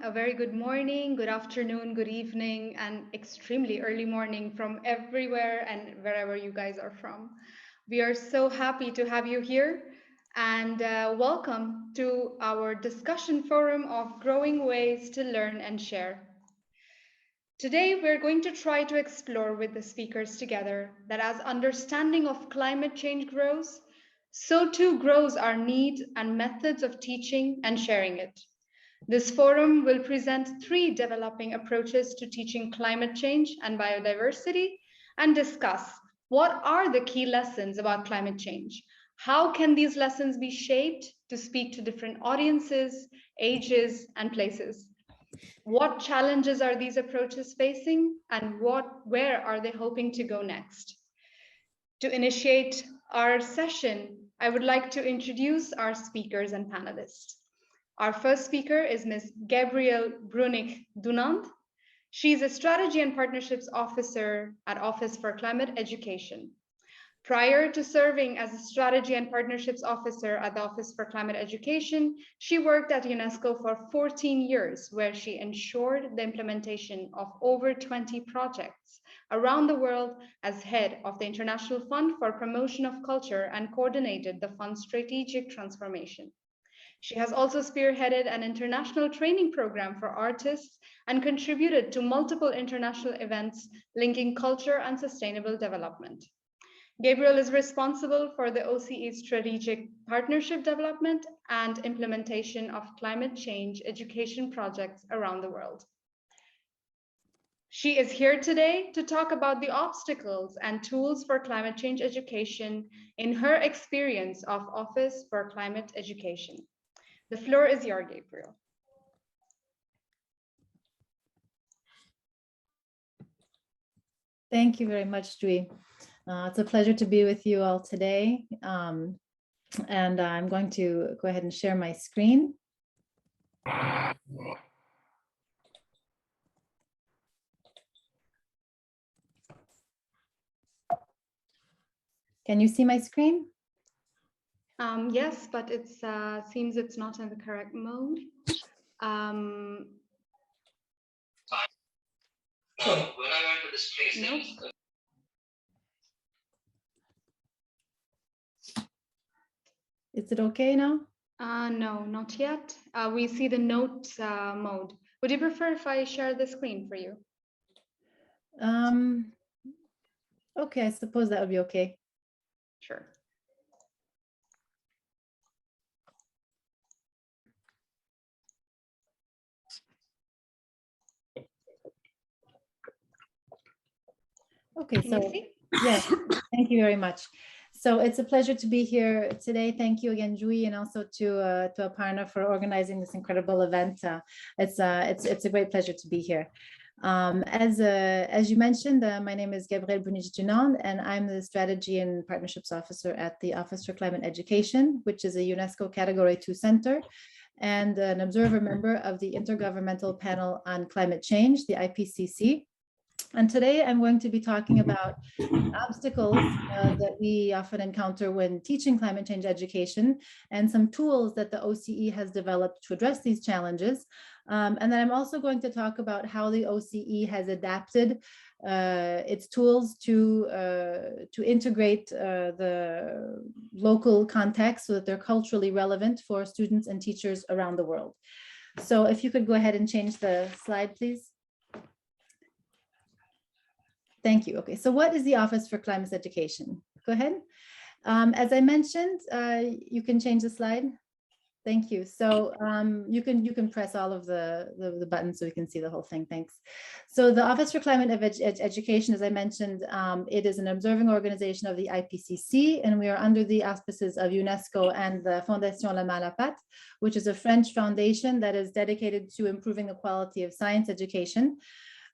A very good morning, good afternoon, good evening, and extremely early morning from everywhere and wherever you guys are from. We are so happy to have you here and welcome to our discussion forum of growing ways to learn and share. Today, we're going to try to explore with the speakers together that as understanding of climate change grows, so too grows our need and methods of teaching and sharing it. This forum will present 3 developing approaches to teaching climate change and biodiversity and discuss what are the key lessons about climate change. How can these lessons be shaped to speak to different audiences, ages, and places? What challenges are these approaches facing and where are they hoping to go next? To initiate our session, I would like to introduce our speakers and panelists. Our first speaker is Ms. Gabriel Brunnich Dunand. She's a Strategy and Partnerships Officer at Office for Climate Education. Prior to serving as a Strategy and Partnerships Officer at the Office for Climate Education, she worked at UNESCO for 14 years, where she ensured the implementation of over 20 projects around the world as head of the International Fund for Promotion of Culture and coordinated the fund's strategic transformation. She has also spearheaded an international training program for artists and contributed to multiple international events linking culture and sustainable development. Gabriel is responsible for the OCE's strategic partnership development and implementation of climate change education projects around the world. She is here today to talk about the obstacles and tools for climate change education in her experience of Office for Climate Education. The floor is yours, Gabriel. Thank you very much, Dwi. It's a pleasure to be with you all today. And I'm going to go ahead and share my screen. Can you see my screen? Yes, but it seems it's not in the correct mode. When I went to this place, no. Is it okay now? No, not yet. We see the notes mode. Would you prefer if I share the screen for you? Okay, I suppose that would be okay. Sure. Okay, so yes, thank you very much. So it's a pleasure to be here today. Thank you again, Dwi, and also to Aparna for organizing this incredible event. It's a great pleasure to be here. As you mentioned, my name is Gabriel Brunnich Dunand, and I'm the Strategy and Partnerships Officer at the Office for Climate Education, which is a UNESCO Category 2 center and an observer member of the Intergovernmental Panel on Climate Change, the IPCC. And today I'm going to be talking about obstacles that we often encounter when teaching climate change education and some tools that the OCE has developed to address these challenges. And then I'm also going to talk about how the OCE has adapted its tools to integrate the local context so that they're culturally relevant for students and teachers around the world. So if you could go ahead and change the slide, please. Thank you. Okay, so what is the Office for Climate Education? Go ahead. As I mentioned, you can change the slide. Thank you. So you can press all of the buttons so we can see the whole thing. Thanks. So the Office for Climate Education, as I mentioned, it is an observing organization of the IPCC, and we are under the auspices of UNESCO and the Fondation La Main à la Pâte, which is a French foundation that is dedicated to improving the quality of science education.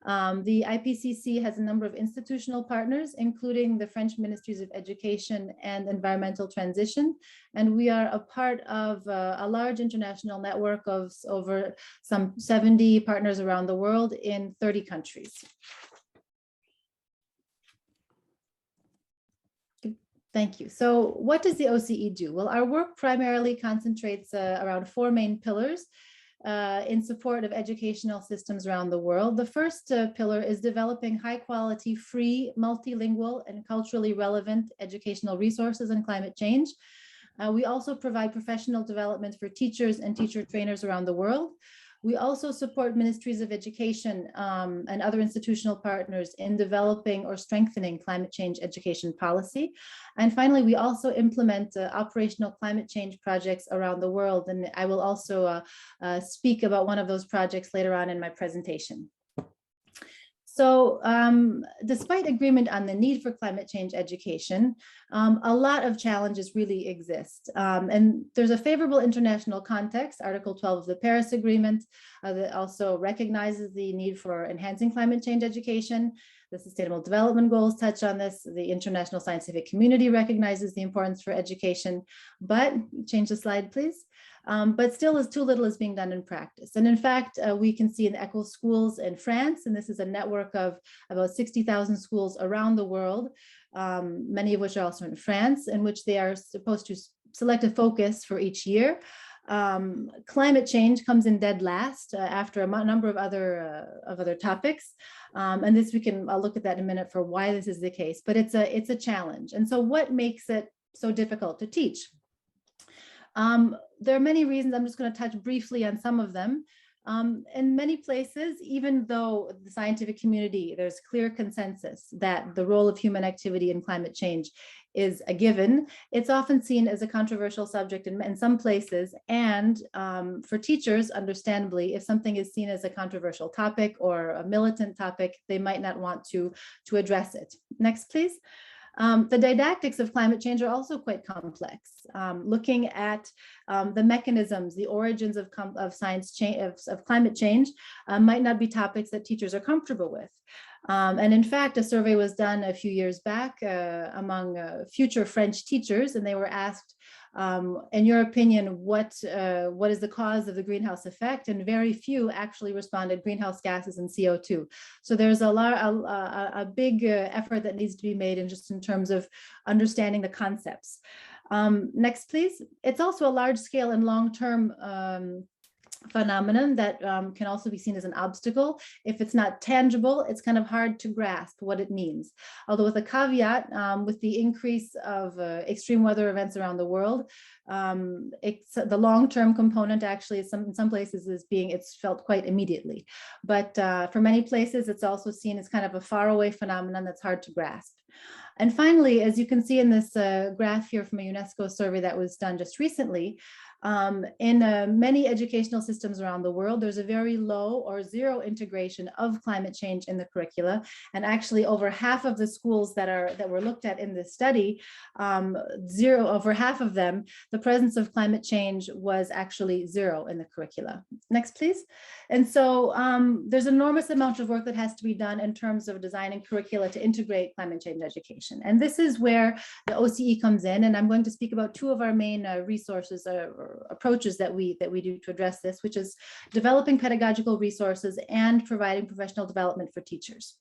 The IPCC has a number of institutional partners, including the French Ministries of Education and Environmental Transition, and we are a part of a large international network of over some 70 partners around the world in 30 countries. Thank you. So what does the OCE do? Well, our work primarily concentrates around 4 main pillars. in support of educational systems around the world. The first pillar is developing high quality, free, multilingual, and culturally relevant educational resources on climate change. We also provide professional development for teachers and teacher trainers around the world. We also support ministries of education and other institutional partners in developing or strengthening climate change education policy. And finally, we also implement operational climate change projects around the world. And I will also speak about one of those projects later on in my presentation. So despite agreement on the need for climate change education, a lot of challenges really exist. And there's a favorable international context, Article 12 of the Paris Agreement, that also recognizes the need for enhancing climate change education. The Sustainable Development Goals touch on this. The international scientific community recognizes the importance for education, but change the slide, please. But still too little is being done in practice. And in fact, we can see in Eco Schools in France, and this is a network of about 60,000 schools around the world, many of which are also in France, in which they are supposed to select a focus for each year. Climate change comes in dead last after a number of other topics. And this I'll look at that in a minute for why this is the case, but it's a challenge. And so what makes it so difficult to teach? There are many reasons. I'm just going to touch briefly on some of them. In many places, even though the scientific community, there's clear consensus that the role of human activity in climate change is a given, it's often seen as a controversial subject in some places. And for teachers, understandably, if something is seen as a controversial topic or a militant topic, they might not want to address it. Next, please. The didactics of climate change are also quite complex. Looking at the mechanisms, the origins of climate change might not be topics that teachers are comfortable with. And in fact, a survey was done a few years back among future French teachers, and they were asked, in your opinion, what is the cause of the greenhouse effect? And very few actually responded greenhouse gases and CO2. So there's a big effort that needs to be made in terms of understanding the concepts. Next, please. It's also a large scale and long-term phenomenon that can also be seen as an obstacle. If it's not tangible, it's kind of hard to grasp what it means. Although with a caveat, with the increase of extreme weather events around the world, the long-term component actually in some places it's felt quite immediately. But for many places, it's also seen as kind of a faraway phenomenon that's hard to grasp. And finally, as you can see in this graph here from a UNESCO survey that was done just recently, in many educational systems around the world, there's a very low or zero integration of climate change in the curricula. And actually over half of the schools that were looked at in this study, over half of them, the presence of climate change was actually zero in the curricula. Next, please. And so there's an enormous amount of work that has to be done in terms of designing curricula to integrate climate change education. And this is where the OCE comes in. And I'm going to speak about two of our main resources approaches that we do to address this, which is developing pedagogical resources and providing professional development for teachers.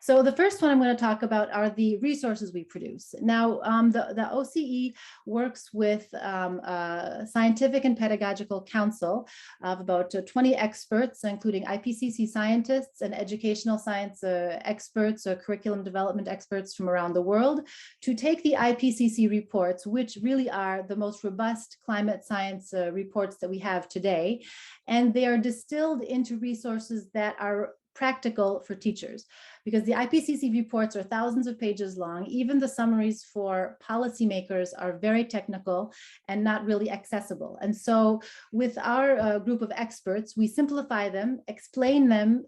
So the first one I'm going to talk about are the resources we produce. Now, the OCE works with a scientific and pedagogical council of about 20 experts, including IPCC scientists and educational science experts or curriculum development experts from around the world, to take the IPCC reports, which really are the most robust climate science reports that we have today, and they are distilled into resources that are practical for teachers, because the IPCC reports are thousands of pages long. Even the summaries for policymakers are very technical and not really accessible. And so with our group of experts, we simplify them, explain them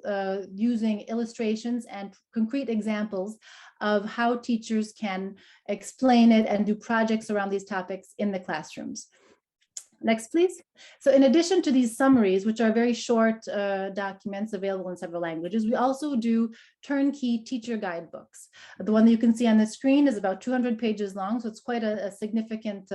using illustrations and concrete examples of how teachers can explain it and do projects around these topics in the classrooms. Next, please. So in addition to these summaries, which are very short documents available in several languages, we also do turnkey teacher guidebooks. The one that you can see on the screen is about 200 pages long, so it's quite a significant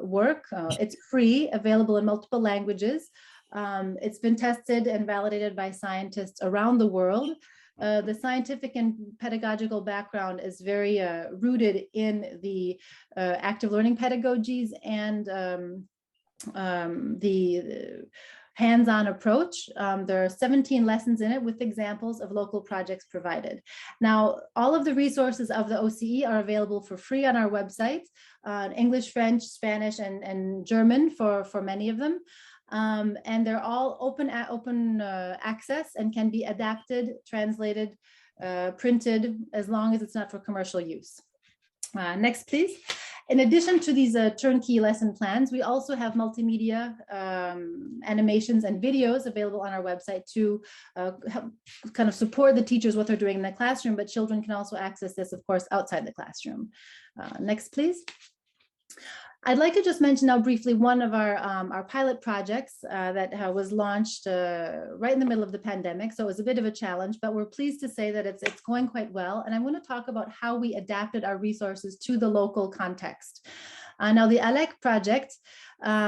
work. It's free, available in multiple languages. It's been tested and validated by scientists around the world. The scientific and pedagogical background is very rooted in the active learning pedagogies and the hands-on approach. There are 17 lessons in it with examples of local projects provided. Now, all of the resources of the OCE are available for free on our website, English, French, Spanish, and German for many of them. And they're all open access and can be adapted, translated, printed, as long as it's not for commercial use. Next, please. In addition to these turnkey lesson plans, we also have multimedia animations and videos available on our website to help kind of support the teachers what they're doing in the classroom, but children can also access this, of course, outside the classroom. Next, please. I'd like to just mention now briefly one of our pilot projects that was launched right in the middle of the pandemic. So it was a bit of a challenge, but we're pleased to say that it's going quite well. And I want to talk about how we adapted our resources to the local context. Now, the ALEC project,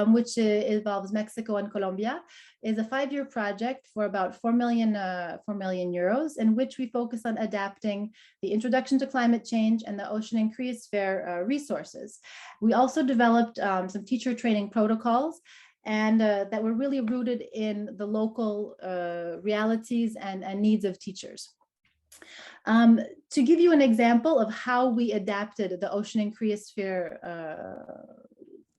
which involves Mexico and Colombia, is a 5-year project for about 4 million euros, in which we focus on adapting the introduction to climate change and the ocean and criosphere resources. We also developed some teacher training protocols and that were really rooted in the local realities and needs of teachers. To give you an example of how we adapted the ocean and criosphere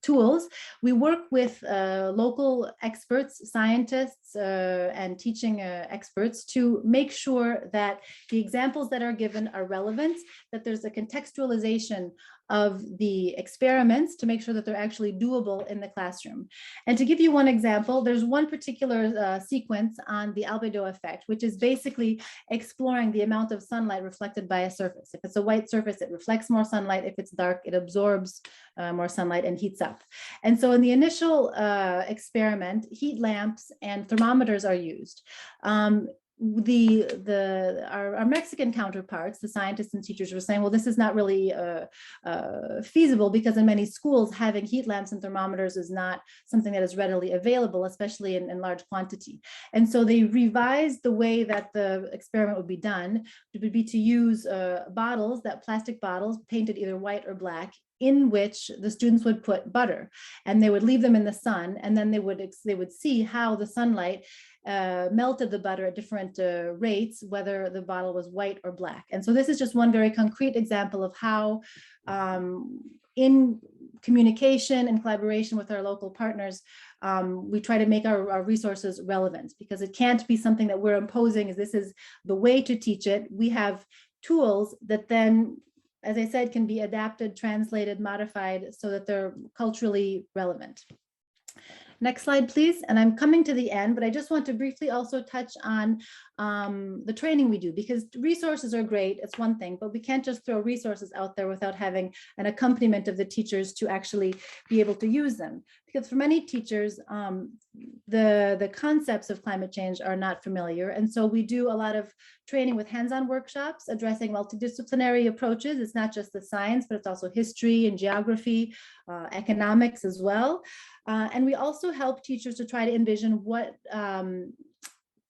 tools, we work with local experts, scientists, and teaching experts to make sure that the examples that are given are relevant, that there's a contextualization of the experiments to make sure that they're actually doable in the classroom. And to give you one example, there's one particular sequence on the albedo effect, which is basically exploring the amount of sunlight reflected by a surface. If it's a white surface, it reflects more sunlight. If it's dark, it absorbs more sunlight and heats up. And so in the initial experiment, heat lamps and thermometers are used. Our Mexican counterparts, the scientists and teachers, were saying, well, this is not really feasible, because in many schools, having heat lamps and thermometers is not something that is readily available, especially in large quantity. And so they revised the way that the experiment would be done. It would be to use bottles, plastic bottles painted either white or black, in which the students would put butter, and they would leave them in the sun, and then they would see how the sunlight melted the butter at different rates, whether the bottle was white or black. And so this is just one very concrete example of how in communication and collaboration with our local partners, we try to make our resources relevant, because it can't be something that we're imposing as this is the way to teach it. We have tools that then, as I said, can be adapted, translated, modified so that they're culturally relevant. Next slide, please. And I'm coming to the end, but I just want to briefly also touch on the training we do, because resources are great, it's one thing, but we can't just throw resources out there without having an accompaniment of the teachers to actually be able to use them. Because for many teachers, the concepts of climate change are not familiar. And so we do a lot of training with hands-on workshops addressing multidisciplinary approaches. It's not just the science, but it's also history and geography, economics as well. And we also help teachers to try to envision what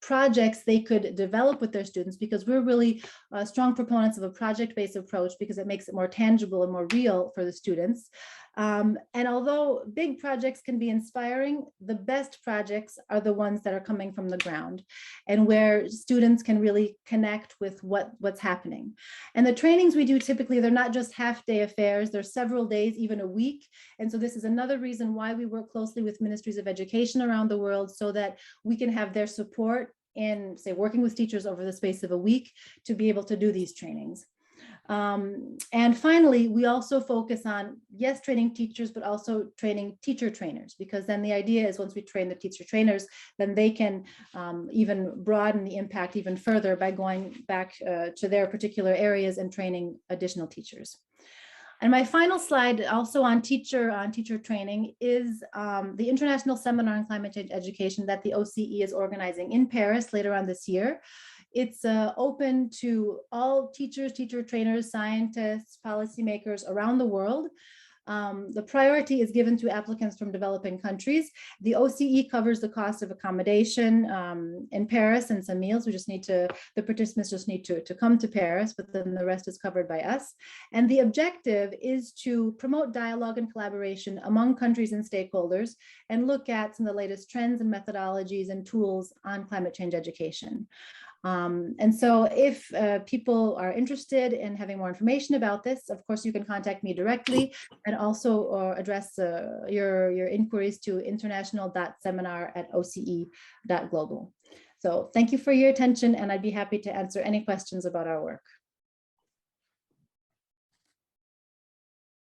projects they could develop with their students, because we're really strong proponents of a project-based approach, because it makes it more tangible and more real for the students. And although big projects can be inspiring, the best projects are the ones that are coming from the ground and where students can really connect with what's happening. And the trainings we do typically, they're not just half-day affairs, they're several days, even a week. And so this is another reason why we work closely with ministries of education around the world, so that we can have their support in, say, working with teachers over the space of a week to be able to do these trainings. And finally, we also focus on, yes, training teachers, but also training teacher trainers, because then the idea is once we train the teacher trainers, then they can even broaden the impact even further by going back to their particular areas and training additional teachers. And my final slide, also on teacher training, is the International Seminar on Climate Change Education that the OCE is organizing in Paris later on this year. It's open to all teachers, teacher trainers, scientists, policymakers around the world. The priority is given to applicants from developing countries. The OCE covers the cost of accommodation in Paris and some meals. The participants just need to come to Paris, but then the rest is covered by us. And the objective is to promote dialogue and collaboration among countries and stakeholders and look at some of the latest trends and methodologies and tools on climate change education. And so if people are interested in having more information about this, of course, you can contact me directly and also address your inquiries to international.seminar@oce.global. So thank you for your attention, and I'd be happy to answer any questions about our work.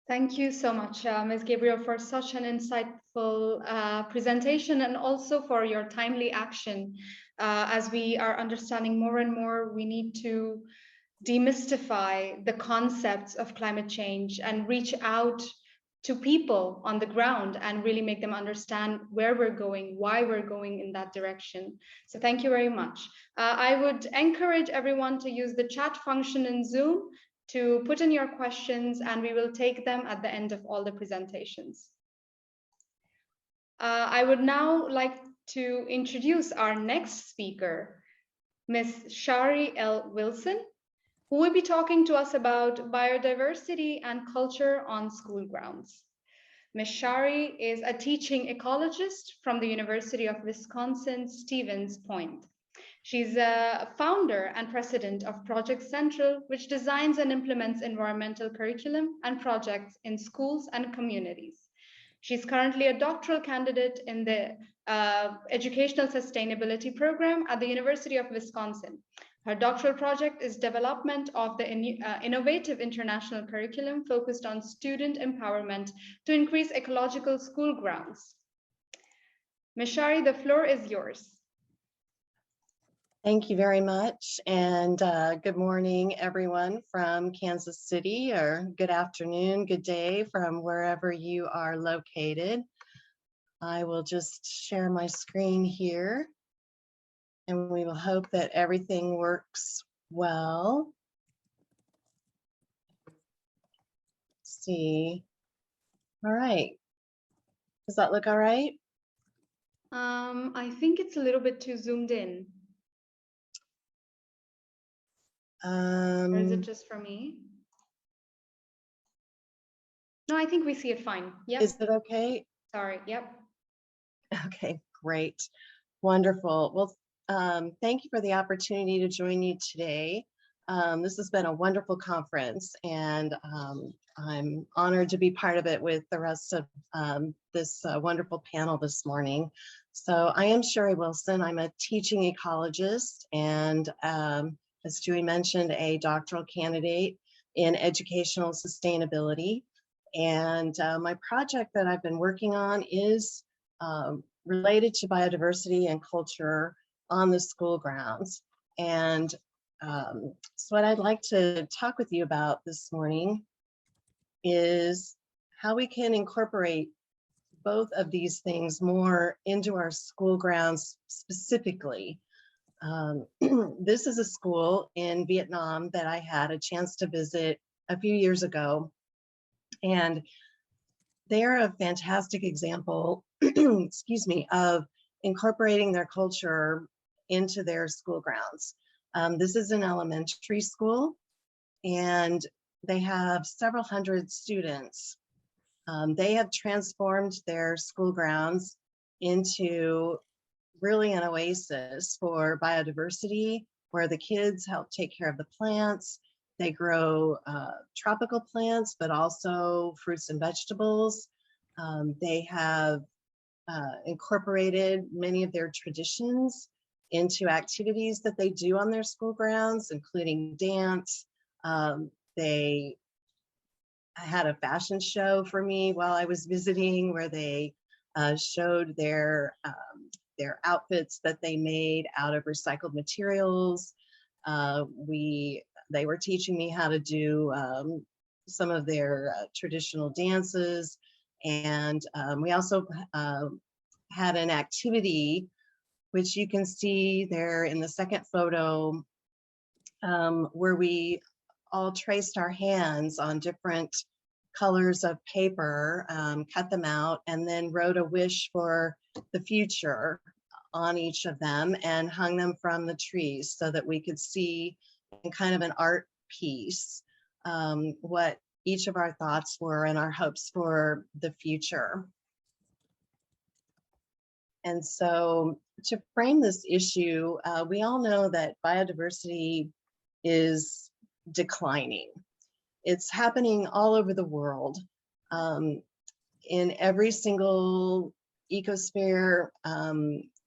Thank you so much, Ms. Gabriel, for such an insightful presentation, and also for your timely action. As we are understanding more and more, we need to demystify the concepts of climate change and reach out to people on the ground and really make them understand where we're going, why we're going in that direction. So thank you very much. I would encourage everyone to use the chat function in Zoom to put in your questions, and we will take them at the end of all the presentations. I would now like to introduce our next speaker, Ms. Shari Wilson, who will be talking to us about biodiversity and culture on school grounds. Ms. Shari is a teaching ecologist from the University of Wisconsin-Stevens Point. She's a founder and president of Project Central, which designs and implements environmental curriculum and projects in schools and communities. She's currently a doctoral candidate in the Educational Sustainability Program at the University of Wisconsin. Her doctoral project is development of the innovative international curriculum focused on student empowerment to increase ecological school grounds. Ms. Shari, the floor is yours. Thank you very much, and good morning, everyone from Kansas City, or good afternoon, good day from wherever you are located. I will just share my screen here, and we will hope that everything works well. Let's see. All right. Does that look all right? I think it's a little bit too zoomed in. Or is it just for me? No, I think we see it fine. Yep. Is it okay? Sorry. Yep. Okay, great. Wonderful. Well, thank you for the opportunity to join you today. This has been a wonderful conference, and I'm honored to be part of it with the rest of this wonderful panel this morning. So I am Shari Wilson. I'm a teaching ecologist, and as Julie mentioned, a doctoral candidate in educational sustainability. And my project that I've been working on is related to biodiversity and culture on the school grounds. And so what I'd like to talk with you about this morning is how we can incorporate both of these things more into our school grounds specifically. This is a school in Vietnam that I had a chance to visit a few years ago, and they're a fantastic example, excuse me, of incorporating their culture into their school grounds. This is an elementary school, and they have several hundred students. They have transformed their school grounds into really an oasis for biodiversity, where the kids help take care of the plants. They grow tropical plants, but also fruits and vegetables. They have incorporated many of their traditions into activities that they do on their school grounds, including dance. They had a fashion show for me while I was visiting, where they showed their outfits that they made out of recycled materials. They were teaching me how to do some of their traditional dances. And we also had an activity, which you can see there in the second photo, where we all traced our hands on different colors of paper, cut them out, and then wrote a wish for the future on each of them and hung them from the trees so that we could see in kind of an art piece what each of our thoughts were and our hopes for the future. And so to frame this issue, we all know that biodiversity is declining. It's happening all over the world. In every single ecosphere,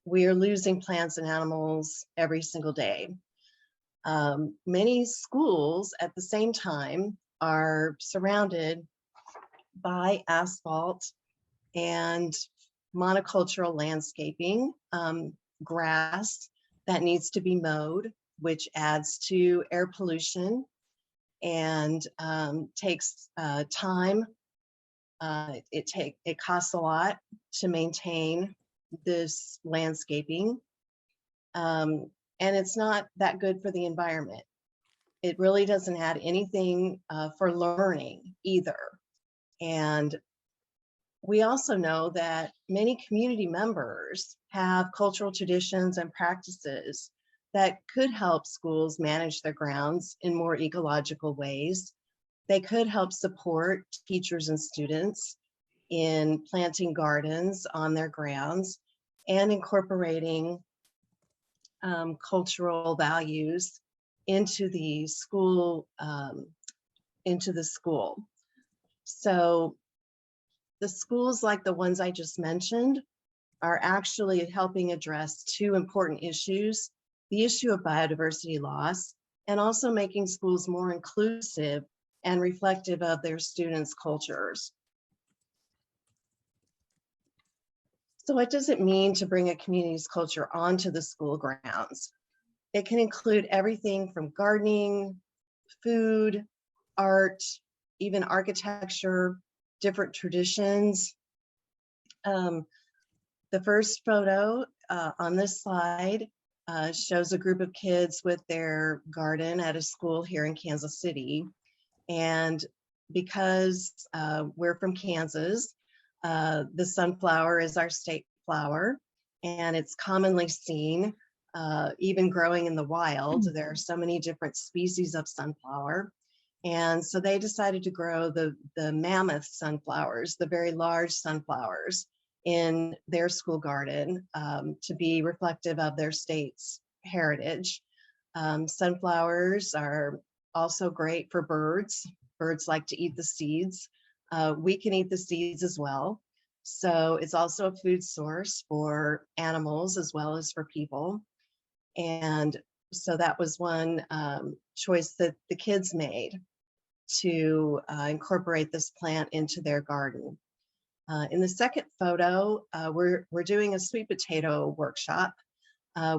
we are losing plants and animals every single day. Many schools at the same time are surrounded by asphalt and monocultural landscaping, grass that needs to be mowed, which adds to air pollution and takes time. It costs a lot to maintain this landscaping, and it's not that good for the environment. It really doesn't add anything for learning either. And we also know that many community members have cultural traditions and practices that could help schools manage their grounds in more ecological ways. They could help support teachers and students in planting gardens on their grounds and incorporating cultural values into the school. So the schools like the ones I just mentioned are actually helping address two important issues: the issue of biodiversity loss and also making schools more inclusive and reflective of their students' cultures. So what does it mean to bring a community's culture onto the school grounds? It can include everything from gardening, food, art, even architecture, different traditions. The first photo on this slide shows a group of kids with their garden at a school here in Kansas City. And because we're from Kansas, the sunflower is our state flower, and it's commonly seen even growing in the wild. There are so many different species of sunflower. And so they decided to grow the mammoth sunflowers, the very large sunflowers, in their school garden to be reflective of their state's heritage. Sunflowers are also great for birds. Birds like to eat the seeds. We can eat the seeds as well. So it's also a food source for animals as well as for people. And so that was one choice that the kids made to incorporate this plant into their garden. In the second photo, we're doing a sweet potato workshop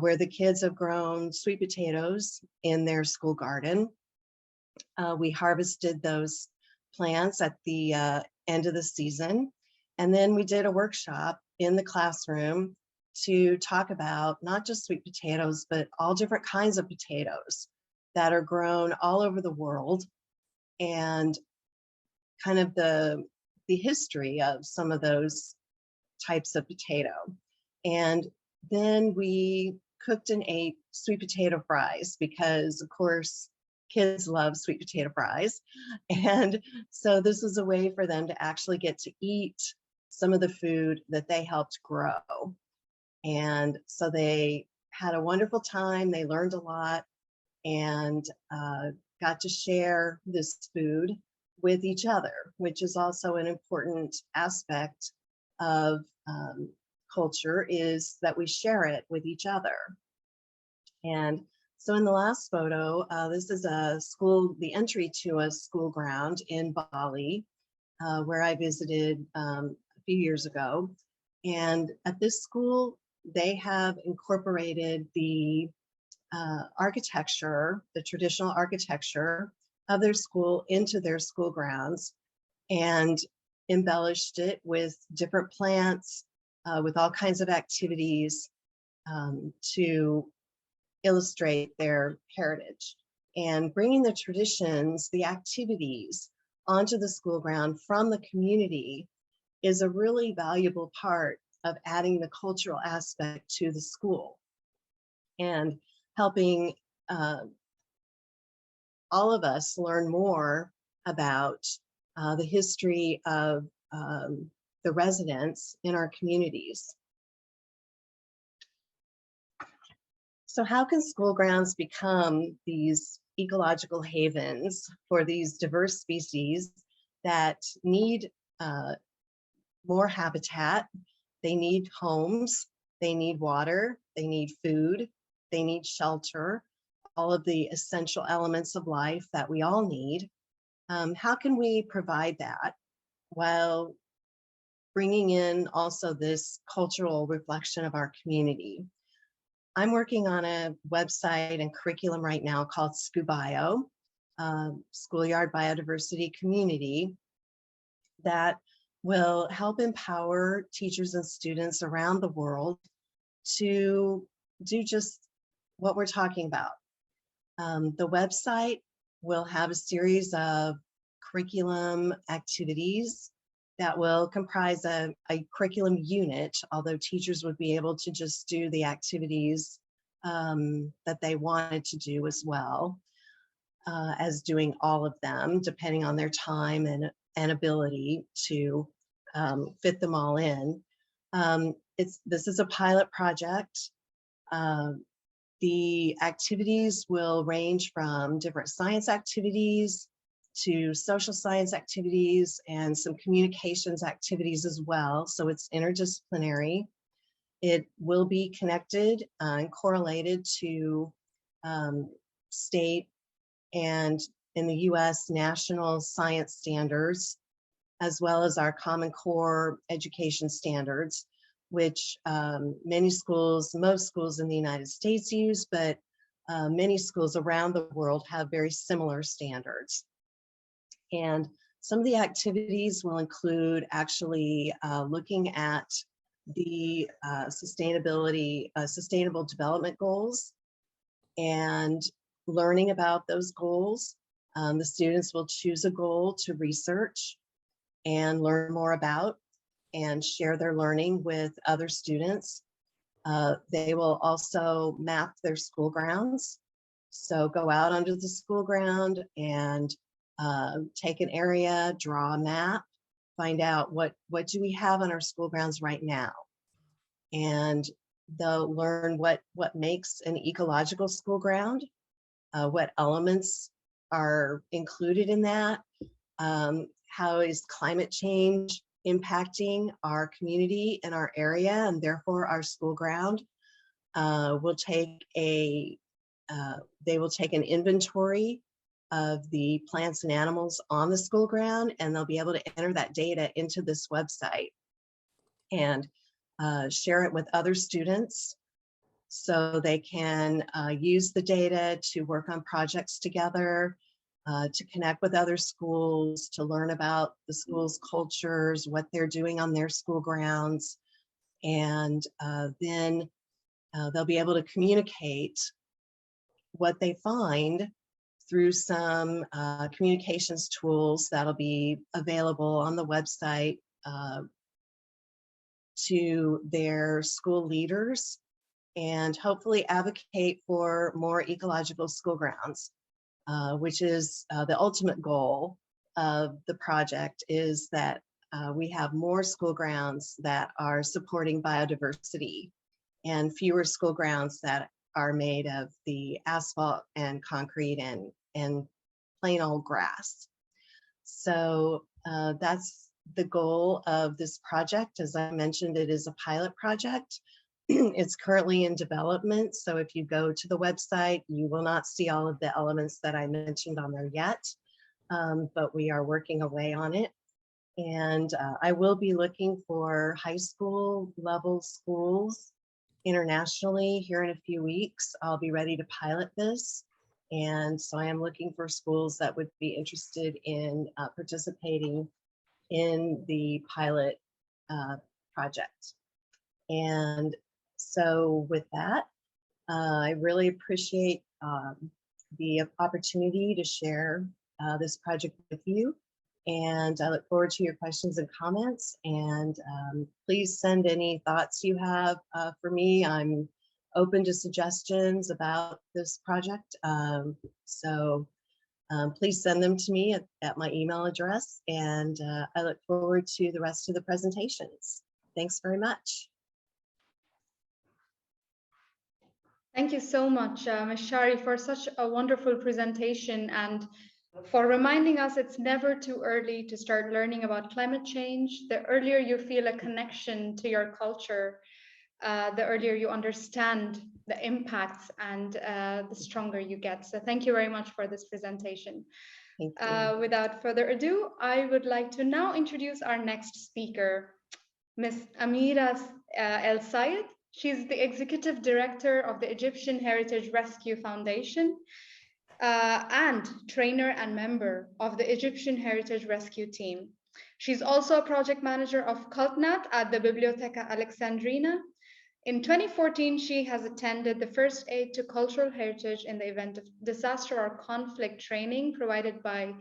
where the kids have grown sweet potatoes in their school garden. We harvested those plants at the end of the season. And then we did a workshop in the classroom to talk about not just sweet potatoes, but all different kinds of potatoes that are grown all over the world, and kind of the history of some of those types of potato. And then we cooked and ate sweet potato fries because, of course, kids love sweet potato fries. And so this was a way for them to actually get to eat some of the food that they helped grow. And so they had a wonderful time. They learned a lot and got to share this food with each other, which is also an important aspect of culture, is that we share it with each other. And so in the last photo, this is a school, the entry to a school ground in Bali, where I visited a few years ago. And at this school, they have incorporated the architecture, the traditional architecture of their school into their school grounds, and embellished it with different plants, with all kinds of activities to illustrate their heritage. And bringing the traditions, the activities onto the school ground from the community is a really valuable part of adding the cultural aspect to the school and helping all of us learn more about the history of the residents in our communities. So how can school grounds become these ecological havens for these diverse species that need more habitat? They need homes, they need water, they need food, they need shelter, all of the essential elements of life that we all need. How can we provide that while bringing in also this cultural reflection of our community? I'm working on a website and curriculum right now called SCUBIO, Schoolyard Biodiversity Community, that will help empower teachers and students around the world to do just what we're talking about. The website will have a series of curriculum activities that will comprise a curriculum unit, although teachers would be able to just do the activities that they wanted to do as well as doing all of them, depending on their time and ability to fit them all in. This is a pilot project. The activities will range from different science activities to social science activities and some communications activities as well. So it's interdisciplinary. It will be connected and correlated to state and in the US national science standards, as well as our Common Core education standards, which most schools in the United States use, but many schools around the world have very similar standards. And some of the activities will include actually looking at the sustainable development goals and learning about those goals. The students will choose a goal to research and learn more about and share their learning with other students. They will also map their school grounds. So go out onto the school ground and take an area, draw a map, find out what do we have on our school grounds right now. And they'll learn what makes an ecological school ground, what elements are included in that, how is climate change impacting our community and our area and therefore our school ground. They will take an inventory of the plants and animals on the school ground, and they'll be able to enter that data into this website and share it with other students so they can use the data to work on projects together, to connect with other schools, to learn about the school's cultures, what they're doing on their school grounds, and then they'll be able to communicate what they find through some communications tools that'll be available on the website to their school leaders, and hopefully advocate for more ecological school grounds, which is the ultimate goal of the project, is that we have more school grounds that are supporting biodiversity and fewer school grounds that are made of the asphalt and concrete and plain old grass. So that's the goal of this project. As I mentioned, it is a pilot project. It's currently in development. So if you go to the website, you will not see all of the elements that I mentioned on there yet, but we are working away on it. And I will be looking for high school level schools internationally here in a few weeks. I'll be ready to pilot this. And so I am looking for schools that would be interested in participating in the pilot project. And so with that, I really appreciate the opportunity to share this project with you. And I look forward to your questions and comments. And please send any thoughts you have for me. I'm open to suggestions about this project. Please send them to me at my email address. And I look forward to the rest of the presentations. Thanks very much. Thank you so much, Ms. Shari, for such a wonderful presentation and for reminding us it's never too early to start learning about climate change. The earlier you feel a connection to your culture, the earlier you understand the impacts and the stronger you get. So thank you very much for this presentation. Without further ado, I would like to now introduce our next speaker, Ms. Amira ElSayed. She's the Executive Director of the Egyptian Heritage Rescue Foundation and trainer and member of the Egyptian Heritage Rescue Team. She's also a project manager of CultNat at the Biblioteca Alexandrina. In 2014, she has attended the First Aid to Cultural Heritage in the event of disaster or conflict training provided by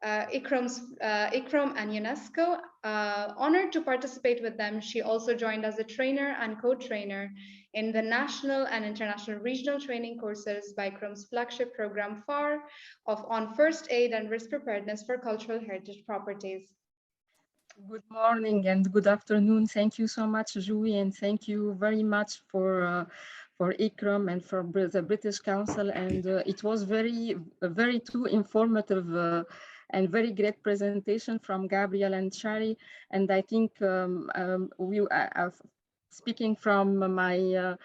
ICROM and UNESCO. Honored to participate with them, she also joined as a trainer and co-trainer in the national and international regional training courses by ICROM's flagship program FAR on first aid and risk preparedness for cultural heritage properties. Good morning and good afternoon. Thank you so much, Joey, and thank you very much for ICROM and for the British Council. And it was very too informative and very great presentation from Gabriel and Shari. And I think speaking from my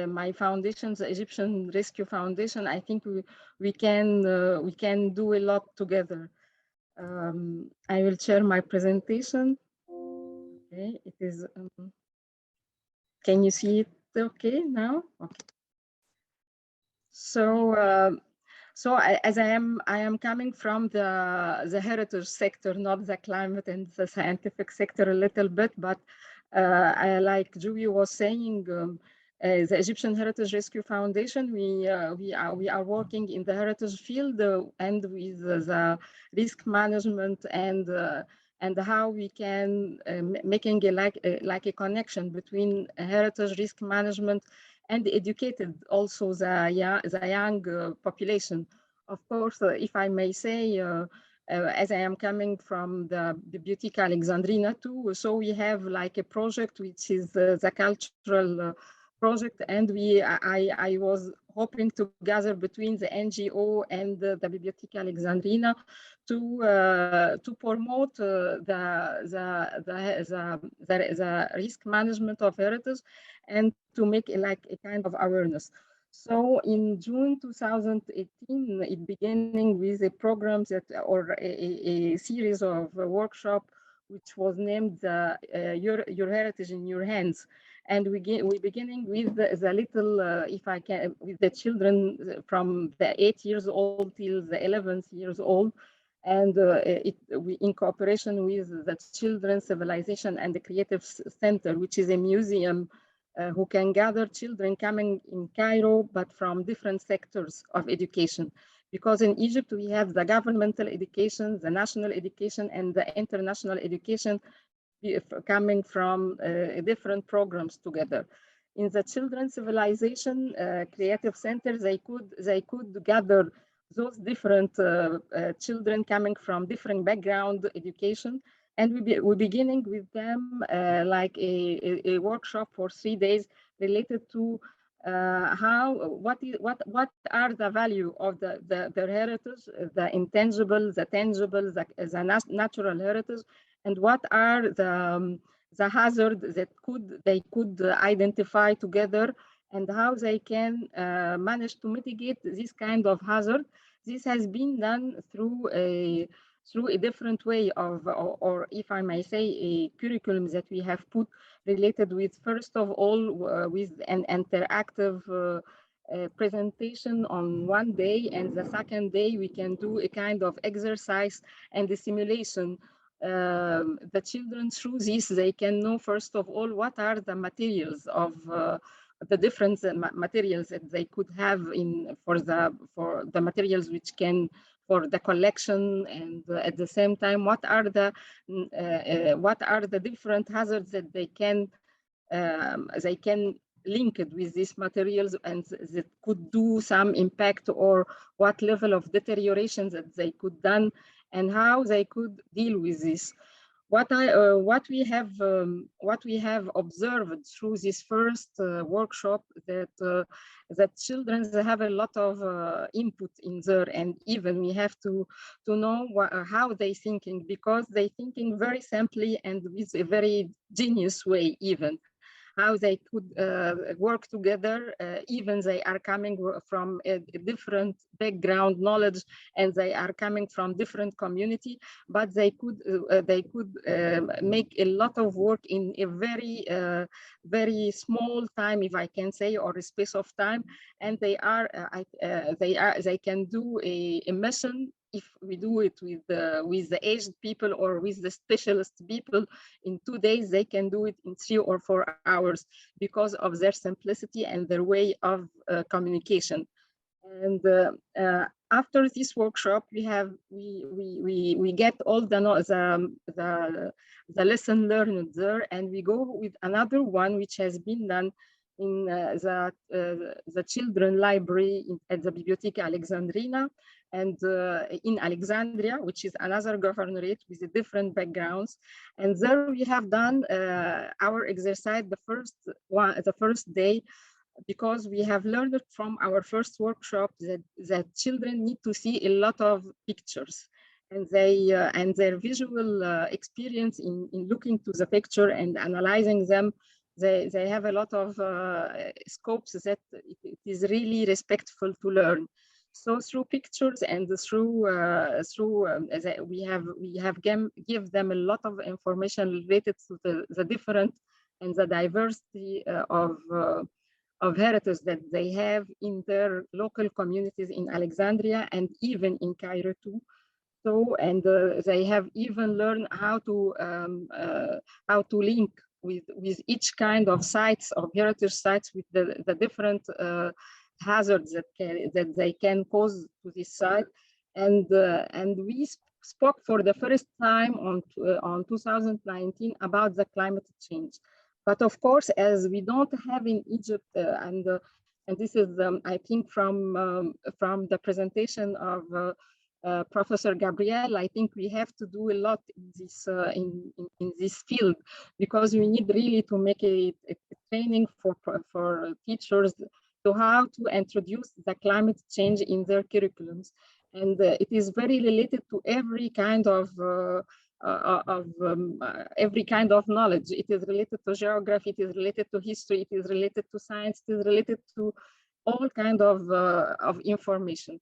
my foundation, the Egyptian Rescue Foundation, I think we can do a lot together. I will share my presentation. Okay, it is. Can you see it? Okay now. Okay. So, as I am coming from the heritage sector, not the climate and the scientific sector a little bit, but like Joey was saying. The Egyptian Heritage Rescue Foundation, we are working in the heritage field and with the risk management and how we can making like a connection between heritage risk management and educated also the young population. Of course, if I may say, as I am coming from the Biblioteca Alexandrina too, so we have like a project which is the cultural project, and I was hoping to gather between the NGO and the Biblioteca Alexandrina to promote the risk management of heritage and to make like a kind of awareness. So in June 2018, it beginning with a program or a series of workshop which was named Your Heritage in Your Hands. And we beginning with the little, if I can, with the children from the 8 years old till the 11 years old. And we in cooperation with the Children's Civilization and the Creative Center, which is a museum who can gather children coming in Cairo, but from different sectors of education. Because in Egypt, we have the governmental education, the national education, and the international education coming from different programs together. In the Children's Civilization Creative Center, they could gather those different children coming from different background education, and we're beginning with them like a workshop for 3 days related to what are the value of their heritage, the intangible, the tangible, the natural heritage, and what are the hazards that they could identify together, and how they can manage to mitigate this kind of hazard. This has been done through a different way of, or if I may say, a curriculum that we have put related with, first of all, with an interactive presentation on one day, and the second day we can do a kind of exercise and a simulation. The children through this, they can know first of all what are the materials of the different materials that they could have for the materials which can for the collection, and at the same time, what are the different hazards that they can link it with these materials and that could do some impact, or what level of deterioration that they could done, and how they could deal with this. What we have observed through this first workshop, that children, they have a lot of input in there, and even we have to know how they thinking, because they thinking very simply and with a very genius way, even how they could work together, even they are coming from a different background knowledge, and they are coming from different community, but they could make a lot of work in a very small time, if I can say, or a space of time, and they can do a mission. If we do it with the aged people or with the specialist people in 2 days, they can do it in 3 or 4 hours because of their simplicity and their way of communication. And after this workshop, we get all the lesson learned there, and we go with another one which has been done in the children library at the Biblioteca Alexandrina, and in Alexandria, which is another governorate with different backgrounds. And there we have done our exercise the first day, because we have learned from our first workshop that children need to see a lot of pictures, and and their visual experience in looking to the picture and analyzing them, they have a lot of scopes that it is really respectful to learn. So through pictures and through we have give them a lot of information related to the different and the diversity of heritage that they have in their local communities in Alexandria and even in Cairo too. So, and they have even learned how to link with each kind of sites, of heritage sites, with the different hazards that they can cause to this site. And we spoke for the first time on 2019 about the climate change. But of course, as we don't have in Egypt, and this is, I think, from the presentation of Professor Gabriel, I think we have to do a lot in this field, because we need really to make a training for teachers to how to introduce the climate change in their curriculums. And it is very related to every kind of knowledge. It is related to geography, it is related to history, it is related to science, it is related to all kind of information.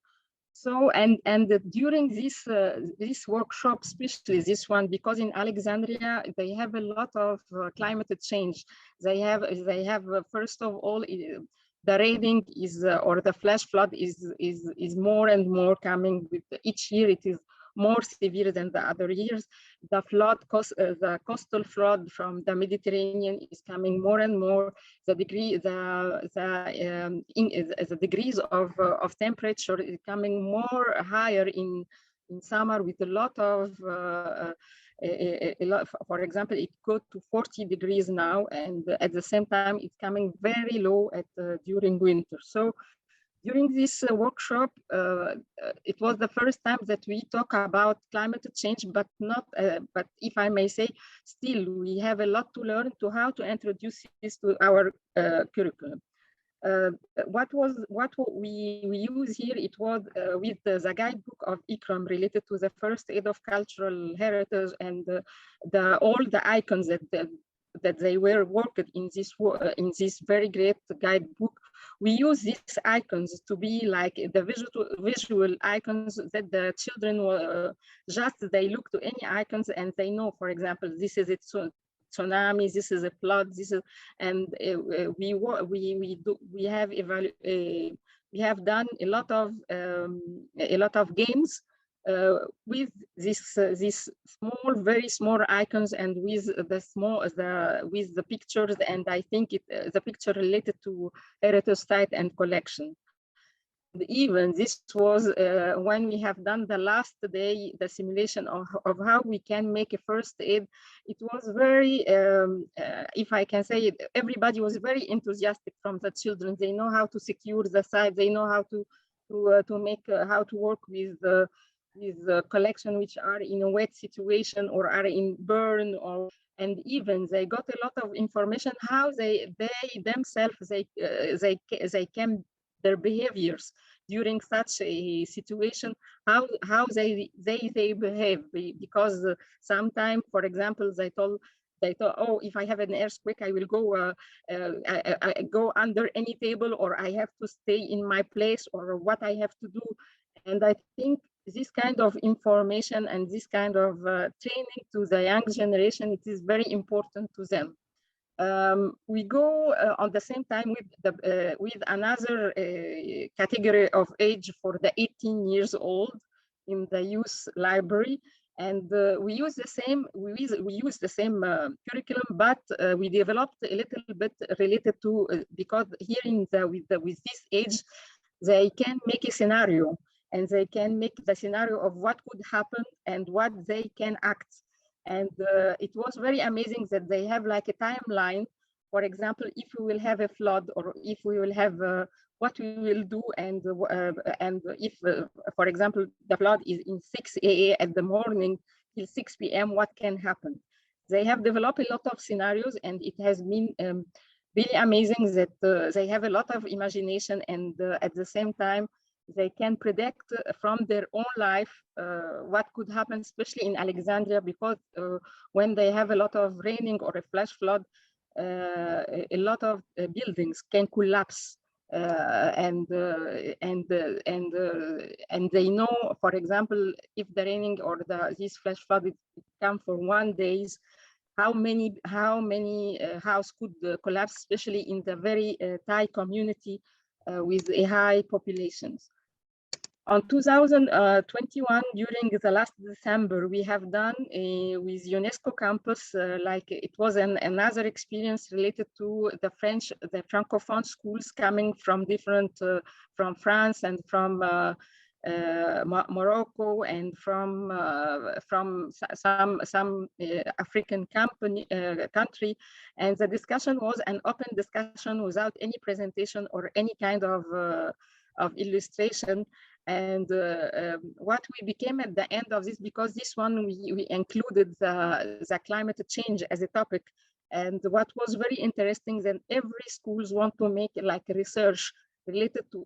So, and during this workshop, especially this one, because in Alexandria they have a lot of climate change. They have first of all, the raiding is or the flash flood is more and more coming with each year. It is more severe than the other years. The the coastal flood from the Mediterranean is coming more and more. The degrees of temperature is coming more higher in summer, with a lot of for example, it goes to 40 degrees now, and at the same time it's coming very low during winter. So during this workshop, it was the first time that we talk about climate change, but not. But if I may say, still we have a lot to learn to how to introduce this to our curriculum. What we use here, it was with the guidebook of ICRAM related to the first aid of cultural heritage, and all the icons that they were worked in this very great guidebook. We use these icons to be like the visual icons that the children they look to any icons and they know, for example, this is it. Tsunami, this is a flood, this is, and we have done a lot of games with these small, very small icons, and with the pictures, and I think the picture related to heritage site and collection. even this was when we have done the last day, the simulation of how we can make a first aid. It was very, if I can say it, everybody was very enthusiastic from the children. They know how to secure the site. They know how to make, how to work with collection which are in a wet situation or are in burn, or and even they got a lot of information how they themselves they can their behaviors during such a situation, how they behave, because sometimes, for example, they thought, oh, if I have an earthquake, I will go I go under any table, or I have to stay in my place, or what I have to do. And I think this kind of information and this kind of training to the young generation, it is very important to them. We go on the same time with another category of age for the 18 years old in the youth library, and we use the same curriculum, but we developed a little bit related to because here with this age they can make a scenario, and they can make the scenario of what could happen and what they can act. And it was very amazing that they have like a timeline. For example, if we will have a flood, or if we will have what we will do, and if, for example, the flood is in 6 a.m. at the morning till 6 p.m., what can happen? They have developed a lot of scenarios, and it has been really amazing that they have a lot of imagination, and at the same time, they can predict from their own life what could happen, especially in Alexandria, because when they have a lot of raining or a flash flood, a lot of buildings can collapse, and they know, for example, if the raining or this flash flood come for 1 day, how many house could collapse, especially in the very Thai community with a high populations. On 2021, during the last December, we have done with UNESCO campus, like it was another experience related to the Francophone schools coming from different, from France and from Morocco, and from some African country, and the discussion was an open discussion without any presentation or any kind of illustration. And what we became at the end of this, because this one we included the climate change as a topic, and what was very interesting that every schools want to make like a research related to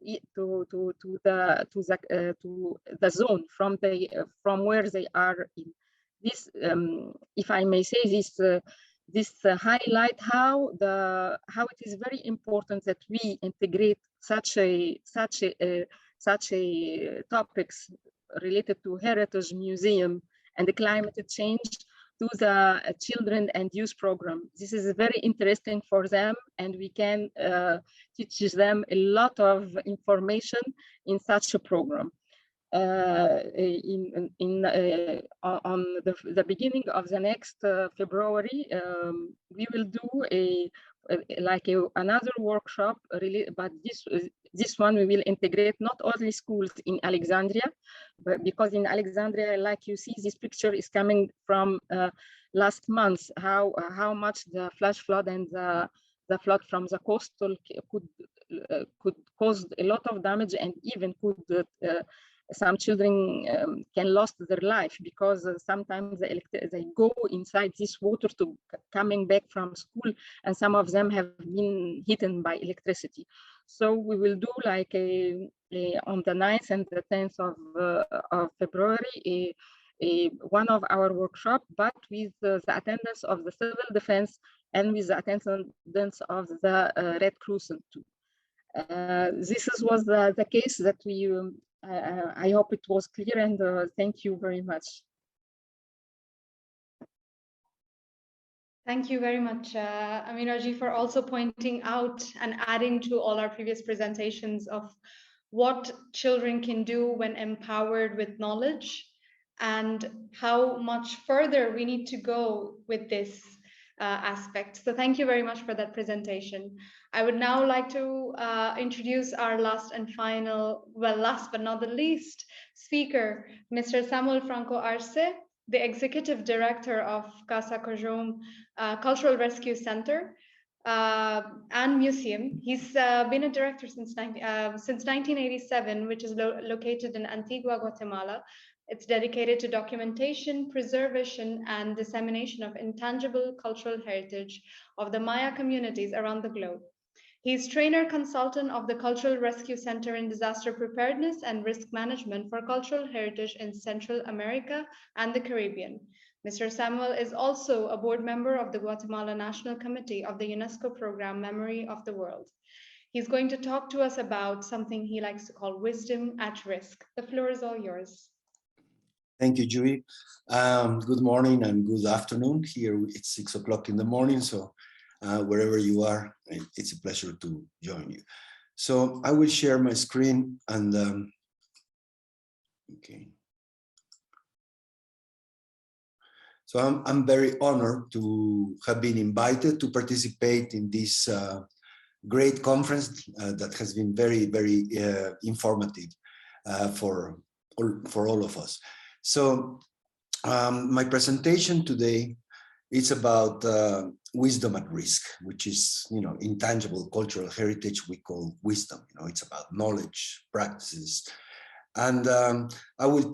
the zone from where they are in. This, if I may say, this highlight how it is very important that we integrate such topics related to heritage museum and the climate change to the children and youth program. This is very interesting for them, and we can teach them a lot of information in such a program. On the beginning of the next February, we will do another workshop, really, but this one we will integrate not only schools in Alexandria, but because in Alexandria, like you see, this picture is coming from last month, how much the flash flood and the flood from the coastal could cause a lot of damage, and even could some children can lose their life, because sometimes they go inside this water to coming back from school, and some of them have been hit by electricity. So we will do like on the 9th and the 10th of February, one of our workshop, but with the attendance of the civil defense and with the attendance of the Red Crescent too. This was the case that we, I hope it was clear, and thank you very much. Thank you very much, Amira, for also pointing out and adding to all our previous presentations of what children can do when empowered with knowledge, and how much further we need to go with this. aspect. So thank you very much for that presentation. I would now like to introduce our last and final, well, last but not the least speaker, Mr. Samuel Franco Arce, the Executive Director of Casa Cojom Cultural Rescue Center and Museum. He's been a director since 1987, which is located in Antigua, Guatemala. It's dedicated to documentation, preservation, and dissemination of intangible cultural heritage of the Maya communities around the globe. He's trainer consultant of the Cultural Rescue Center in Disaster Preparedness and Risk Management for Cultural Heritage in Central America and the Caribbean. Mr. Samuel is also a board member of the Guatemala National Committee of the UNESCO program Memory of the World. He's going to talk to us about something he likes to call wisdom at risk. The floor is all yours. Thank you, Julie. Good morning and good afternoon. Here it's 6 o'clock in the morning, so wherever you are, it's a pleasure to join you. So I will share my screen and okay. So I'm very honored to have been invited to participate in this great conference that has been very, very informative for all of us. So my presentation today is about wisdom at risk, which is, intangible cultural heritage we call wisdom. It's about knowledge, practices. And I will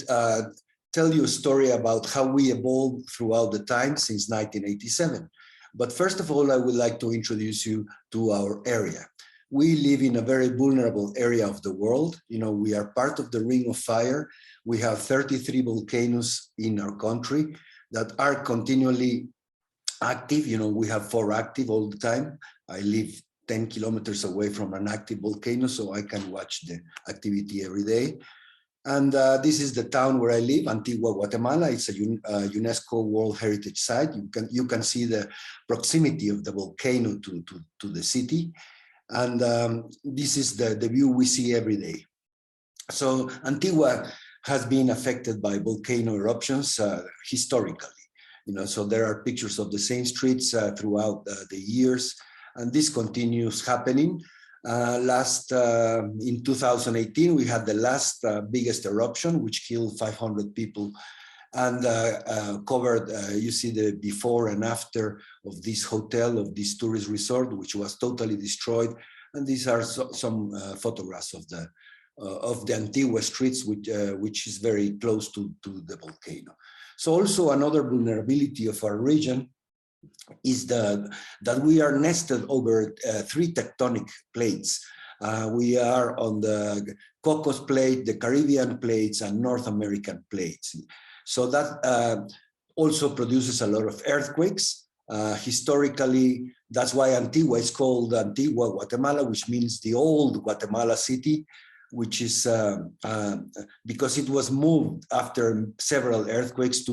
tell you a story about how we evolved throughout the time since 1987. But first of all, I would like to introduce you to our area. We live in a very vulnerable area of the world. We are part of the Ring of Fire. We have 33 volcanoes in our country that are continually active. We have 4 active all the time. I live 10 kilometers away from an active volcano, so I can watch the activity every day. And this is the town where I live, Antigua, Guatemala. It's a UNESCO World Heritage Site. You can see the proximity of the volcano to the city. And this is the view we see every day. So Antigua has been affected by volcano eruptions historically. So there are pictures of the same streets throughout the years, and this continues happening. In 2018, we had the last biggest eruption, which killed 500 people and covered, you see the before and after of this hotel, of this tourist resort, which was totally destroyed. And these are some photographs of the Antigua streets, which is very close to the volcano. So also another vulnerability of our region is that we are nested over 3 tectonic plates. We are on the Cocos Plate, the Caribbean plates, and North American plates. So that also produces a lot of earthquakes. Historically, that's why Antigua is called Antigua, Guatemala, which means the old Guatemala city, which is because it was moved after several earthquakes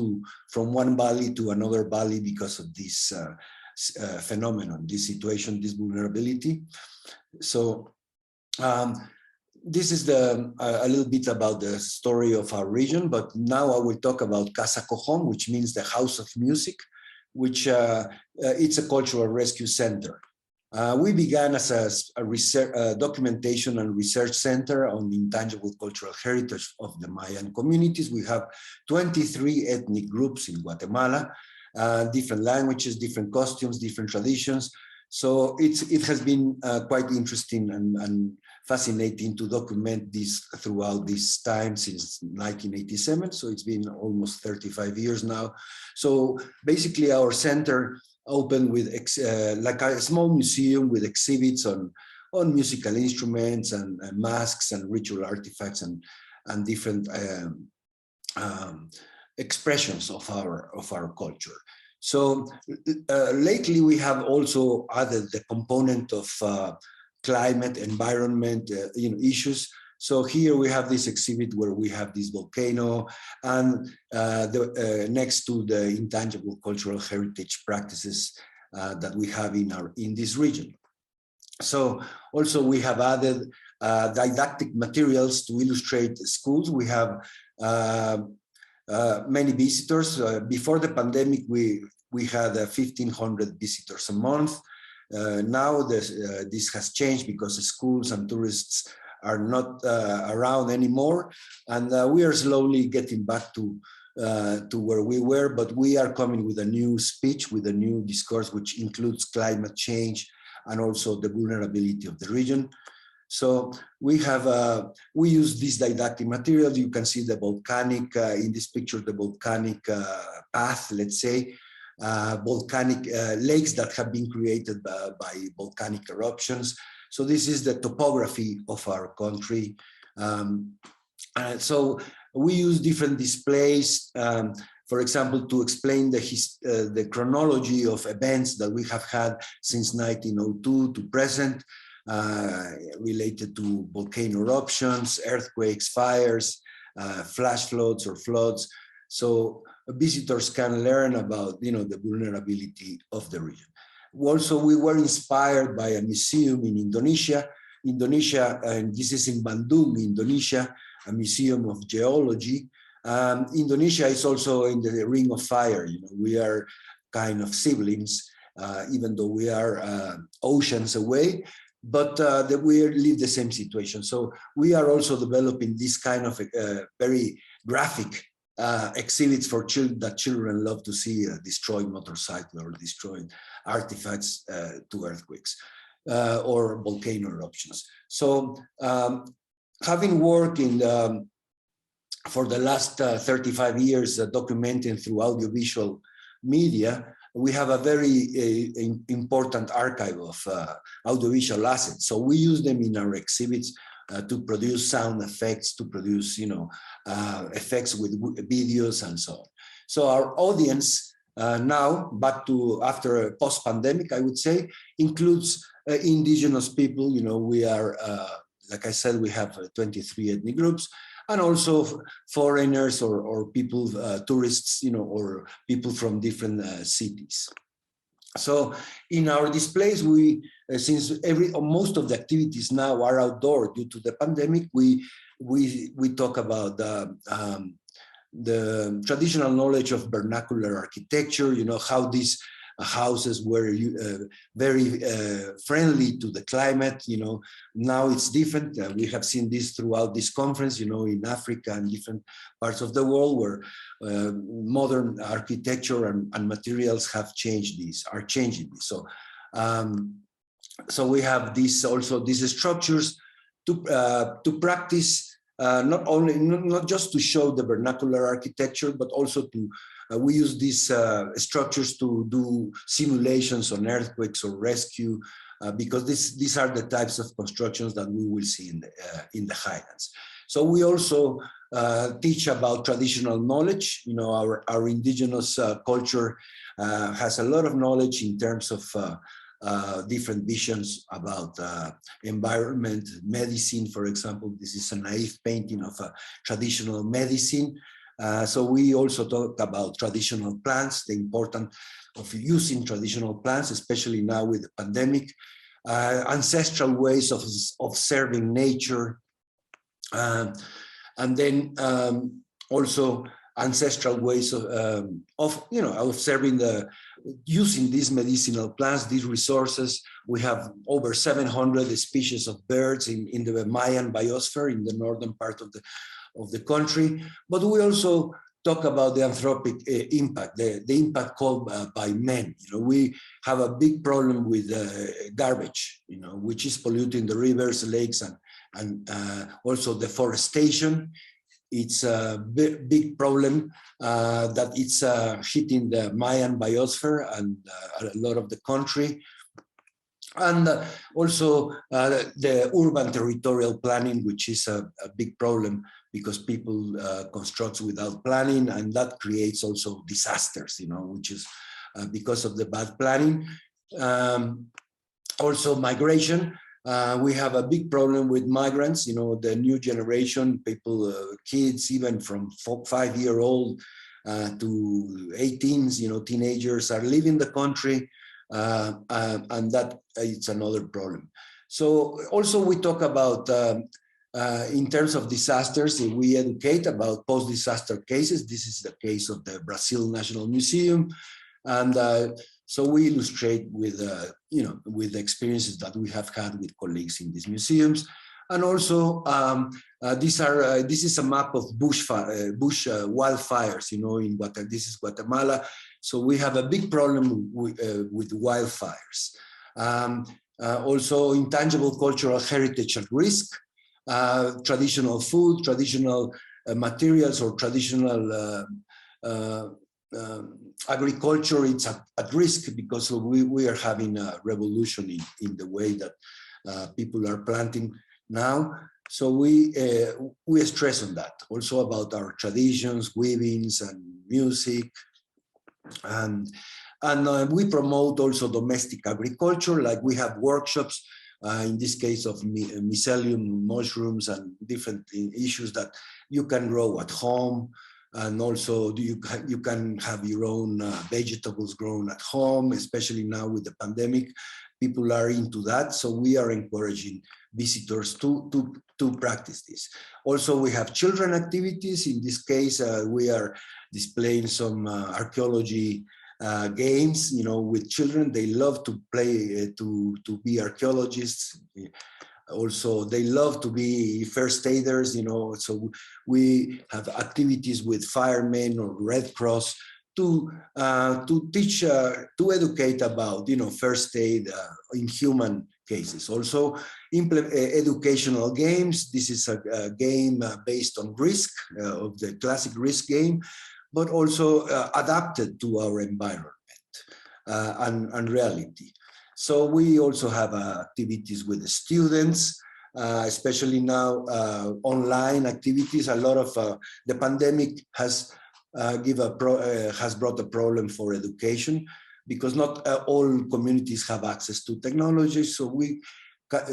from one valley to another valley because of this phenomenon, this situation, this vulnerability. So this is a little bit about the story of our region, but now I will talk about Casa Cojom, which means the House of Music, which it's a cultural rescue center. We began as a research, documentation and research center on the intangible cultural heritage of the Mayan communities. We have 23 ethnic groups in Guatemala, different languages, different costumes, different traditions. So it has been quite interesting and fascinating to document this throughout this time since 1987. So it's been almost 35 years now. So basically our center opened with like a small museum with exhibits on musical instruments and masks and ritual artifacts and different expressions of our culture. So lately we have also added the component of climate, environment, issues. So here we have this exhibit where we have this volcano and next to the intangible cultural heritage practices that we have in this region. So also we have added didactic materials to illustrate the schools. We have many visitors. Before the pandemic, we we had 1,500 visitors a month. Now this has changed because the schools and tourists are not around anymore, and we are slowly getting back to where we were, but we are coming with a new speech, with a new discourse, which includes climate change and also the vulnerability of the region. So we have, we use this didactic material. You can see the volcanic, in this picture, the volcanic path, let's say, volcanic lakes that have been created by volcanic eruptions. So this is the topography of our country. So we use different displays, for example, to explain the chronology of events that we have had since 1902 to present, related to volcano eruptions, earthquakes, fires, flash floods or floods. So visitors can learn about, the vulnerability of the region. Also, we were inspired by a museum in Indonesia, and this is in Bandung, Indonesia, a museum of geology. Indonesia is also in the Ring of Fire. We are kind of siblings, even though we are oceans away, but we live the same situation. So we are also developing this kind of very graphic exhibits for children that children love to see, destroyed motorcycle or destroyed artifacts to earthquakes or volcano eruptions. So having worked for the last 35 years documenting through audiovisual media, we have a very important archive of audiovisual assets. So we use them in our exhibits to produce sound effects, to produce, effects with videos and so on. So our audience now, back to after post-pandemic, I would say, includes indigenous people. We are, like I said, we have 23 ethnic groups, and also foreigners or people, tourists, or people from different cities. So in our displays, we, since most of the activities now are outdoor due to the pandemic, we talk about the traditional knowledge of vernacular architecture, how these houses were very friendly to the climate. Now it's different. We have seen this throughout this conference, in Africa and different parts of the world where modern architecture and materials have changed this, are changing this. So, so we have these structures to practice, not just to show the vernacular architecture, but also to we use these structures to do simulations on earthquakes or rescue, because these are the types of constructions that we will see in the highlands. So we also teach about traditional knowledge. Our indigenous culture has a lot of knowledge in terms of different visions about environment, medicine, for example. This is a naive painting of a traditional medicine. So we also talk about traditional plants, the importance of using traditional plants, especially now with the pandemic, ancestral ways of observing nature, and then also ancestral ways of observing using these medicinal plants, these resources. We have over 700 species of birds in the Mayan biosphere in the northern part of the country, but we also talk about the anthropic impact, the impact caused by men. We have a big problem with garbage, which is polluting the rivers, lakes, and also deforestation. It's a big problem that it's hitting the Mayan biosphere and a lot of the country. And also the urban territorial planning, which is a big problem because people construct without planning, and that creates also disasters, which is because of the bad planning. Also migration. We have a big problem with migrants, the new generation, people, kids, even from 5-year-old to 18s, teenagers are leaving the country. And that it's another problem. So also we talk about, in terms of disasters, we educate about post-disaster cases. This is the case of the Brazil National Museum. And so we illustrate with, with the experiences that we have had with colleagues in these museums. And also, this is a map of bush wildfires, this is Guatemala. So we have a big problem with wildfires. Also, intangible cultural heritage at risk, traditional food, traditional materials, or traditional agriculture, it's at risk because we are having a revolution in the way that people are planting now. So we stress on that, also about our traditions, weavings, and music. And we promote also domestic agriculture, like we have workshops, in this case of mycelium mushrooms and different issues that you can grow at home. And also you can have your own vegetables grown at home, especially now with the pandemic. People are into that. So we are encouraging visitors to practice this. Also, we have children activities. In this case, we are displaying some archaeology games, with children. They love to play, to be archaeologists. Also, they love to be first aiders, so we have activities with firemen or Red Cross to teach, to educate about, first aid in human cases. Also, educational games. This is a game based on risk, of the classic risk game, but also adapted to our environment and reality. So we also have activities with the students, especially now online activities. A lot of the pandemic has brought a problem for education, because not all communities have access to technology. So we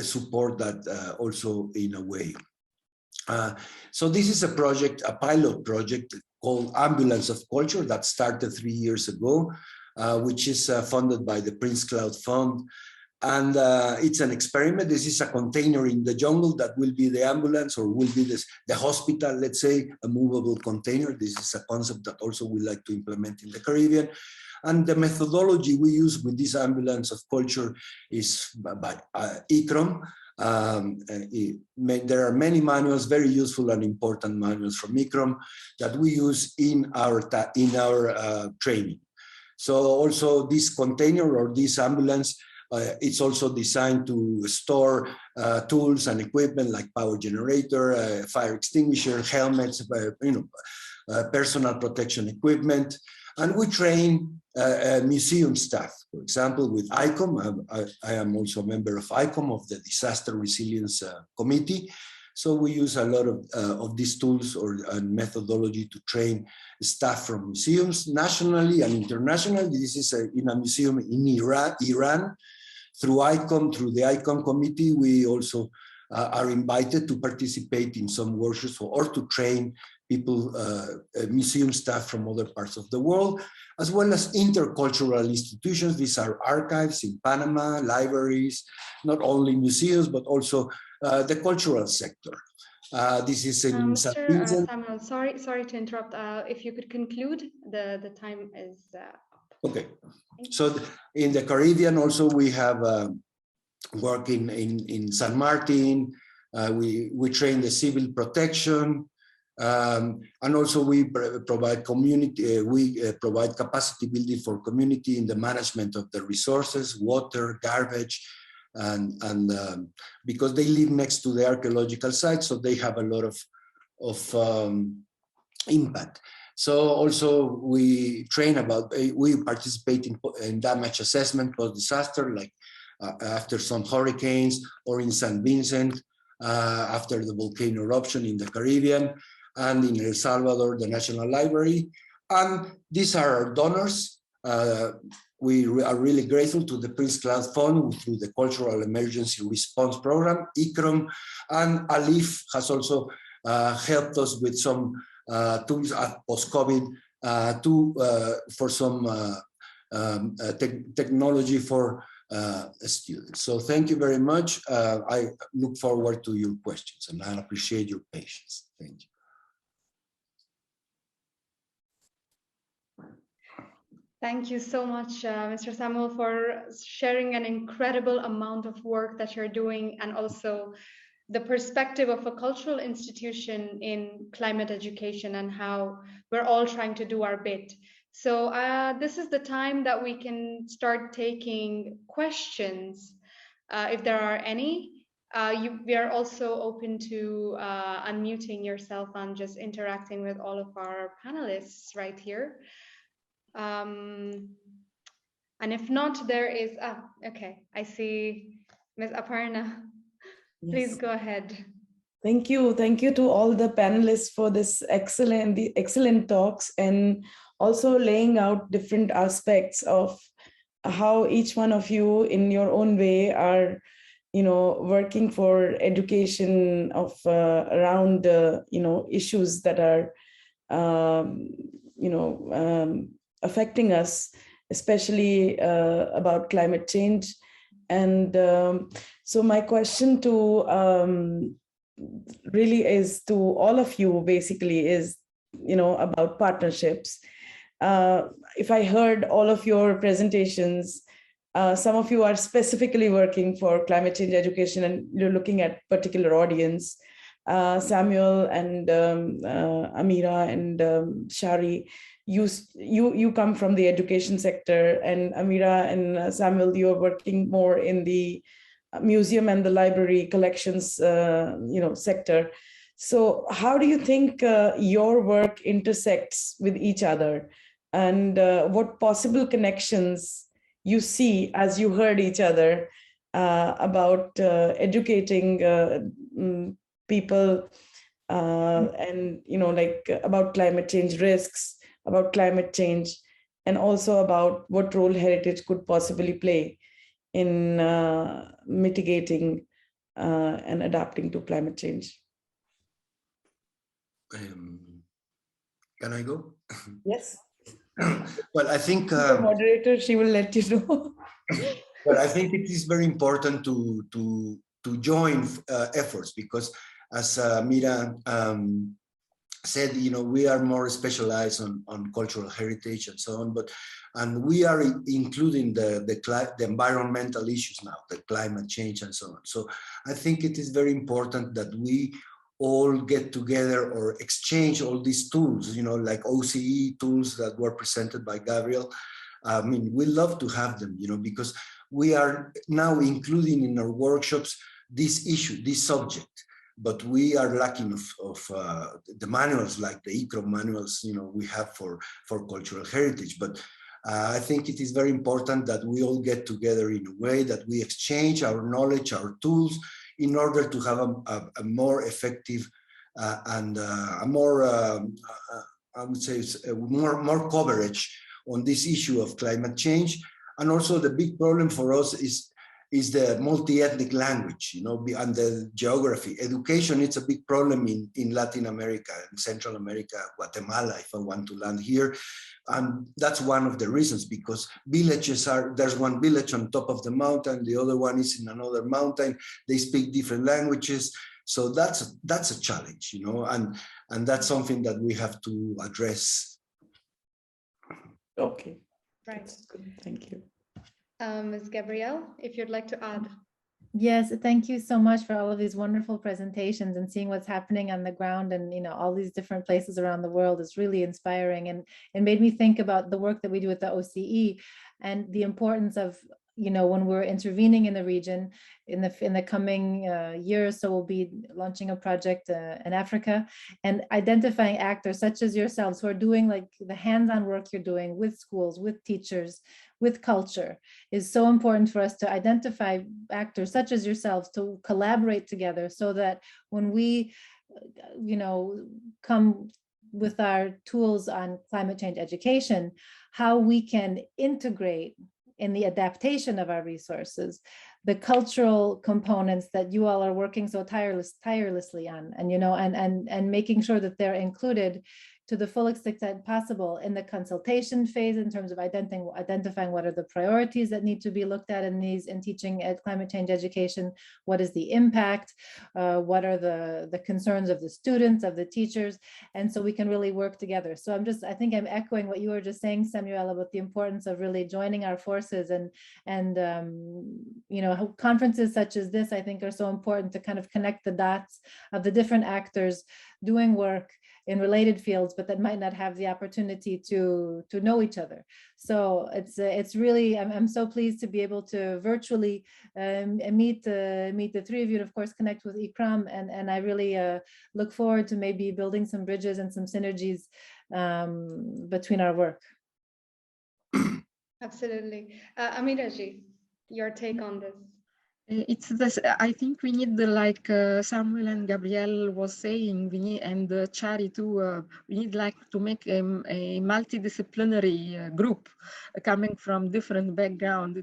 support that also in a way. So this is a project, a pilot project called Ambulance of Culture that started 3 years ago, which is funded by the Prince Cloud Fund. And it's an experiment. This is a container in the jungle that will be the ambulance, or will be the hospital, let's say, a movable container. This is a concept that also we like to implement in the Caribbean. And the methodology we use with this Ambulance of Culture is by ICROM. There are many manuals, very useful and important manuals from ICROM that we use in our training. So also this container, or this ambulance, it's also designed to store tools and equipment like power generator, fire extinguisher, helmets, personal protection equipment. And we train museum staff, for example, with ICOM. I am also a member of ICOM, of the Disaster Resilience Committee. So we use a lot of these tools and methodology to train staff from museums, nationally and internationally. This is in a museum in Iran. Through ICOM, through the ICOM committee, we also are invited to participate in some workshops or to train people, museum staff from other parts of the world, as well as intercultural institutions. These are archives in Panama, libraries, not only museums, but also the cultural sector. This is in Mr. Samuel, sorry to interrupt. If you could conclude, the time is up. Okay. So in the Caribbean also we have work in San Martin. We train the civil protection, and also we provide community. We provide capacity building for community in the management of the resources, water, garbage, and because they live next to the archaeological site, so they have a lot of impact. So also we train about, we participate in damage assessment post-disaster, like after some hurricanes, or in St. Vincent, after the volcano eruption in the Caribbean, and in El Salvador, the National Library. And these are our donors. We are really grateful to the Prince Cloud Fund through the Cultural Emergency Response Program, ICROM, and ALIF has also helped us with some tools at post-COVID for some technology for students. So thank you very much. I look forward to your questions, and I appreciate your patience. Thank you. Thank you so much, Mr. Samuel, for sharing an incredible amount of work that you're doing, and also the perspective of a cultural institution in climate education and how we're all trying to do our bit. So this is the time that we can start taking questions, if there are any. We are also open to unmuting yourself and just interacting with all of our panelists right here. And if not, there is, okay, I see Ms. Aparna. Please Yes. go ahead. Thank you. Thank you to all the panelists for this excellent talks, and also laying out different aspects of how each one of you in your own way are, working for education of around, issues that are, affecting us, especially about climate change. And so my question to really is to all of you basically is, about partnerships. If I heard all of your presentations, some of you are specifically working for climate change education and you're looking at particular audience. Samuel and Amira and Shari, you come from the education sector, and Amira and Samuel, you are working more in the museum and the library collections, sector. So how do you think your work intersects with each other, and what possible connections you see as you heard each other about educating people and about climate change risks, about climate change, and also about what role heritage could possibly play in mitigating and adapting to climate change? Can I go? Yes. Well, I think the moderator, she will let you know. Well, I think it is very important to join efforts, because as Mira said, we are more specialized on cultural heritage and so on, and we are including the environmental issues now, the climate change and so on. So I think it is very important that we all get together or exchange all these tools, like OCE tools that were presented by Gabriel. I mean, we love to have them, because we are now including in our workshops this issue, this subject, but we are lacking of the manuals, like the ICRO manuals, we have for cultural heritage. But I think it is very important that we all get together in a way that we exchange our knowledge, our tools, in order to have a more effective and a more, I would say, more coverage on this issue of climate change. And also the big problem for us is the multi-ethnic language, and the geography. Education, it's a big problem in Latin America, in Central America, Guatemala, if I want to land here. And that's one of the reasons, because villages there's one village on top of the mountain, the other one is in another mountain, they speak different languages. So that's a challenge, and that's something that we have to address. Okay. Right. Thank you. Ms. Gabrielle, if you'd like to add. Yes, thank you so much for all of these wonderful presentations, and seeing what's happening on the ground and all these different places around the world is really inspiring, and it made me think about the work that we do at the OCE and the importance of when we're intervening in the region. In the coming year or so, we'll be launching a project in Africa, and identifying actors such as yourselves who are doing like the hands-on work you're doing with schools, with teachers, with culture, is so important for us to identify actors such as yourselves to collaborate together, so that when we come with our tools on climate change education, how we can integrate in the adaptation of our resources the cultural components that you all are working so tirelessly on, and and making sure that they're included to the full extent possible in the consultation phase in terms of identifying what are the priorities that need to be looked at in teaching climate change education, what is the impact, what are the concerns of the students, of the teachers, and so we can really work together. So I think I'm echoing what you were just saying, Samuel, about the importance of really joining our forces, and conferences such as this, I think, are so important to kind of connect the dots of the different actors doing work in related fields, but that might not have the opportunity to know each other. So it's really, I'm so pleased to be able to virtually meet the three of you, and of course connect with Ikram, and I really look forward to maybe building some bridges and some synergies between our work. Absolutely. Amira ji, your take on this? It's this. I think we need, like Samuel and Gabriel was saying, we need, and Shari too. We need to make a multidisciplinary group coming from different background,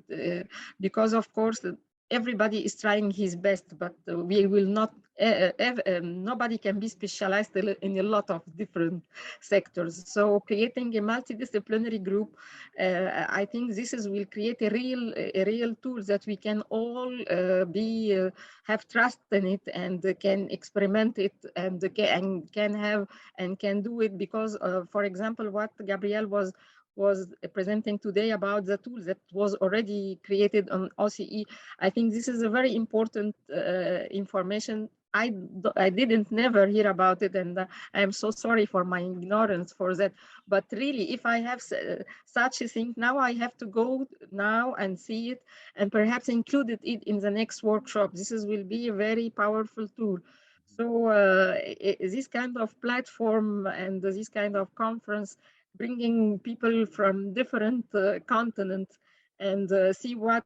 because of course everybody is trying his best, but we will not. Nobody can be specialized in a lot of different sectors. So creating a multidisciplinary group, I think will create a real tool that we can all have trust in it, and can experiment it, and can do it, because for example, what Gabriel was presenting today about the tool that was already created on OCE, I think this is a very important information. I didn't never hear about it, and I am so sorry for my ignorance for that. But really, if I have such a thing now, I have to go now and see it, and perhaps include it in the next workshop. This will be a very powerful tool. So this kind of platform and this kind of conference, bringing people from different continents, and see what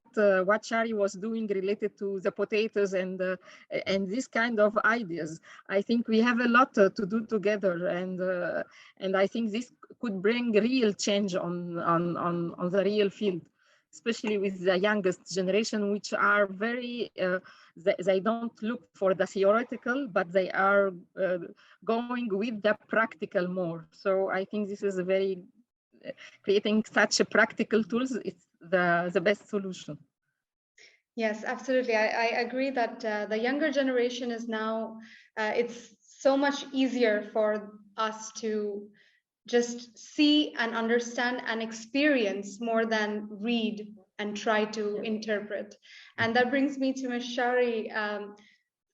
Shari was doing related to the potatoes and this kind of ideas. I think we have a lot to do together, and I think this could bring real change on the real field, especially with the youngest generation, which are very they don't look for the theoretical, but they are going with the practical more. So I think this is a very creating such a practical tools. It's the best solution. Yes, absolutely. I agree that the younger generation is now, it's so much easier for us to just see and understand and experience more than read and try to interpret. And that brings me to Ms. Shari.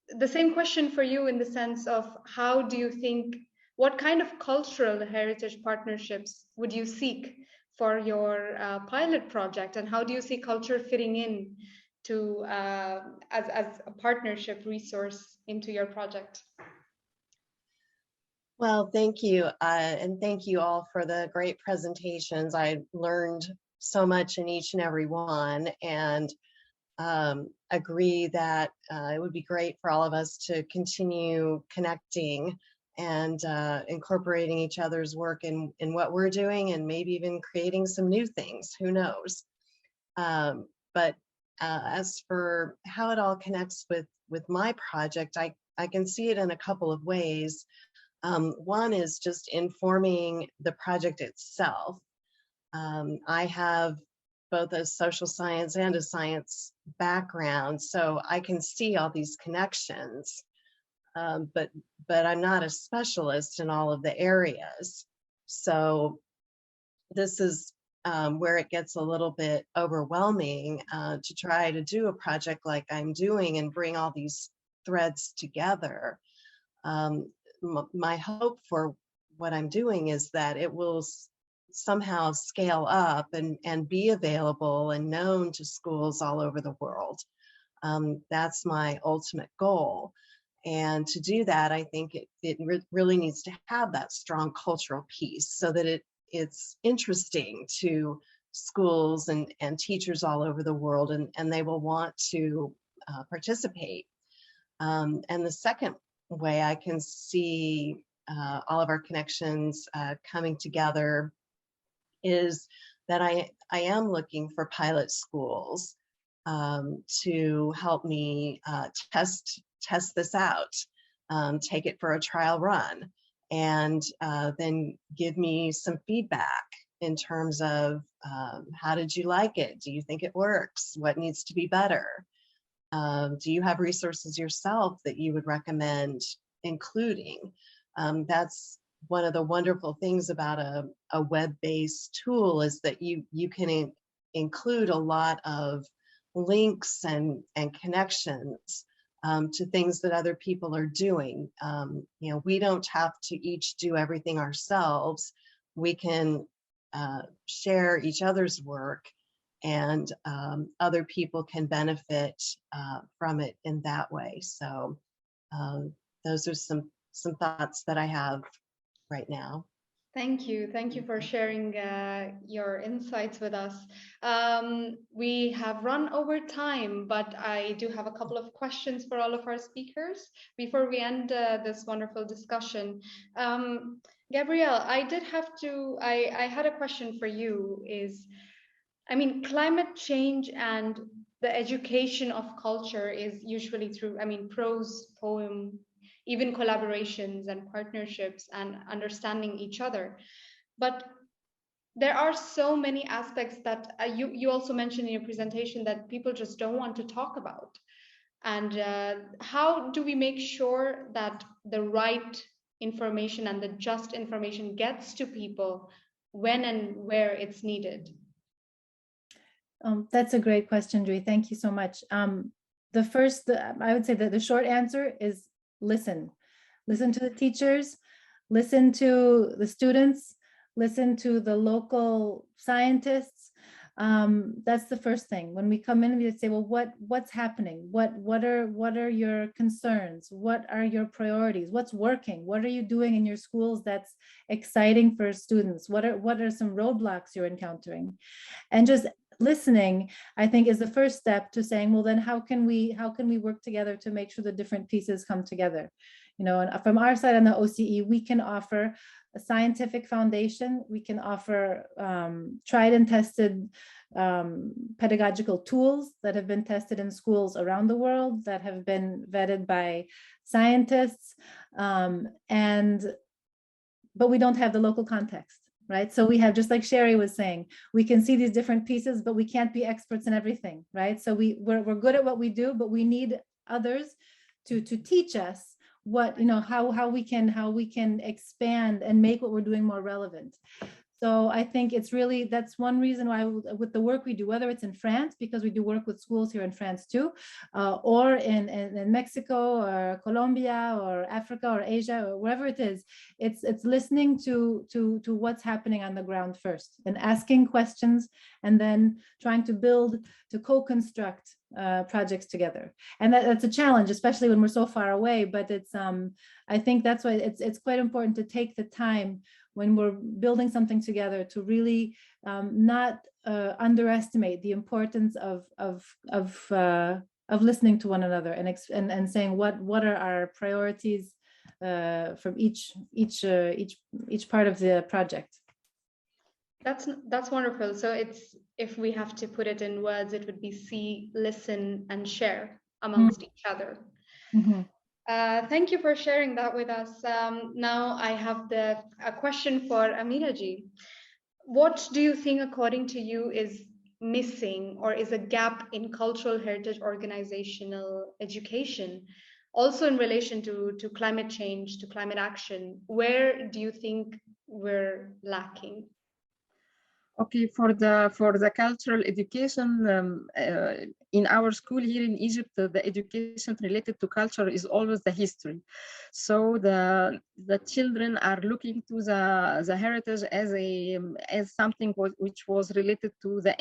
The same question for you, in the sense of, how do you think, what kind of cultural heritage partnerships would you seek for your pilot project, and how do you see culture fitting in to as a partnership resource into your project? Well, thank you. And thank you all for the great presentations. I learned so much in each and every one, and agree that it would be great for all of us to continue connecting and incorporating each other's work in what we're doing, and maybe even creating some new things, who knows. But as for how it all connects with my project, I can see it in a couple of ways. One is just informing the project itself. I have both a social science and a science background, so I can see all these connections, but I'm not a specialist in all of the areas. So this is where it gets a little bit overwhelming to try to do a project like I'm doing and bring all these threads together. My hope for what I'm doing is that it will somehow scale up and be available and known to schools all over the world. That's my ultimate goal. And to do that, I think it really needs to have that strong cultural piece, so that it's interesting to schools and teachers all over the world, and they will want to participate. And the second way I can see all of our connections coming together is that I am looking for pilot schools to help me test this out, take it for a trial run, and then give me some feedback in terms of how did you like it? Do you think it works? What needs to be better? Do you have resources yourself that you would recommend including? That's one of the wonderful things about a web-based tool, is that you can include a lot of links and connections to things that other people are doing. You know, we don't have to each do everything ourselves. We can share each other's work, and other people can benefit from it in that way. So those are some thoughts that I have right now. Thank you. Thank you for sharing your insights with us. We have run over time, but I do have a couple of questions for all of our speakers before we end this wonderful discussion. Gabriel, I had a question for you. I mean, climate change and the education of culture is usually through, prose, poem, even collaborations and partnerships and understanding each other. But there are so many aspects that you also mentioned in your presentation that people just don't want to talk about. And how do we make sure that the right information and the just information gets to people when and where it's needed? That's a great question, Joy. Thank you so much. The first, I would say that the short answer is listen. Listen to the teachers, listen to the students, listen to the local scientists. That's the first thing. When we come in, we say, well, what's happening? What are your concerns? What are your priorities? What's working? What are you doing in your schools that's exciting for students? What are some roadblocks you're encountering? And just listening, I think, is the first step to saying, well, then how can we work together to make sure the different pieces come together? You know, and from our side on the OCE, we can offer a scientific foundation. We can offer tried and tested pedagogical tools that have been tested in schools around the world, that have been vetted by scientists, but we don't have the local context. Right. So we have, just like Shari was saying, we can see these different pieces, but we can't be experts in everything. Right. So we're good at what we do, but we need others to teach us what, you know, how we can expand and make what we're doing more relevant. So I think it's really, that's one reason why with the work we do, whether it's in France, because we do work with schools here in France too, or in Mexico or Colombia or Africa or Asia or wherever it is, it's listening to what's happening on the ground first and asking questions, and then trying to build, to co-construct projects together. And that's a challenge, especially when we're so far away, but it's I think that's why it's quite important to take the time when we're building something together to really not underestimate the importance of listening to one another and saying what are our priorities from each part of the project. That's wonderful. So it's, if we have to put it in words, it would be see, listen, and share amongst each other. Mm-hmm. Thank you for sharing that with us. Now I have a question for Amira ji. What do you think, according to you, is missing or is a gap in cultural heritage organizational education, also in relation to climate change, to climate action? Where do you think we're lacking? Okay, for the cultural education in our school here in Egypt, the education related to culture is always the history. So the children are looking to the heritage as something which was related to the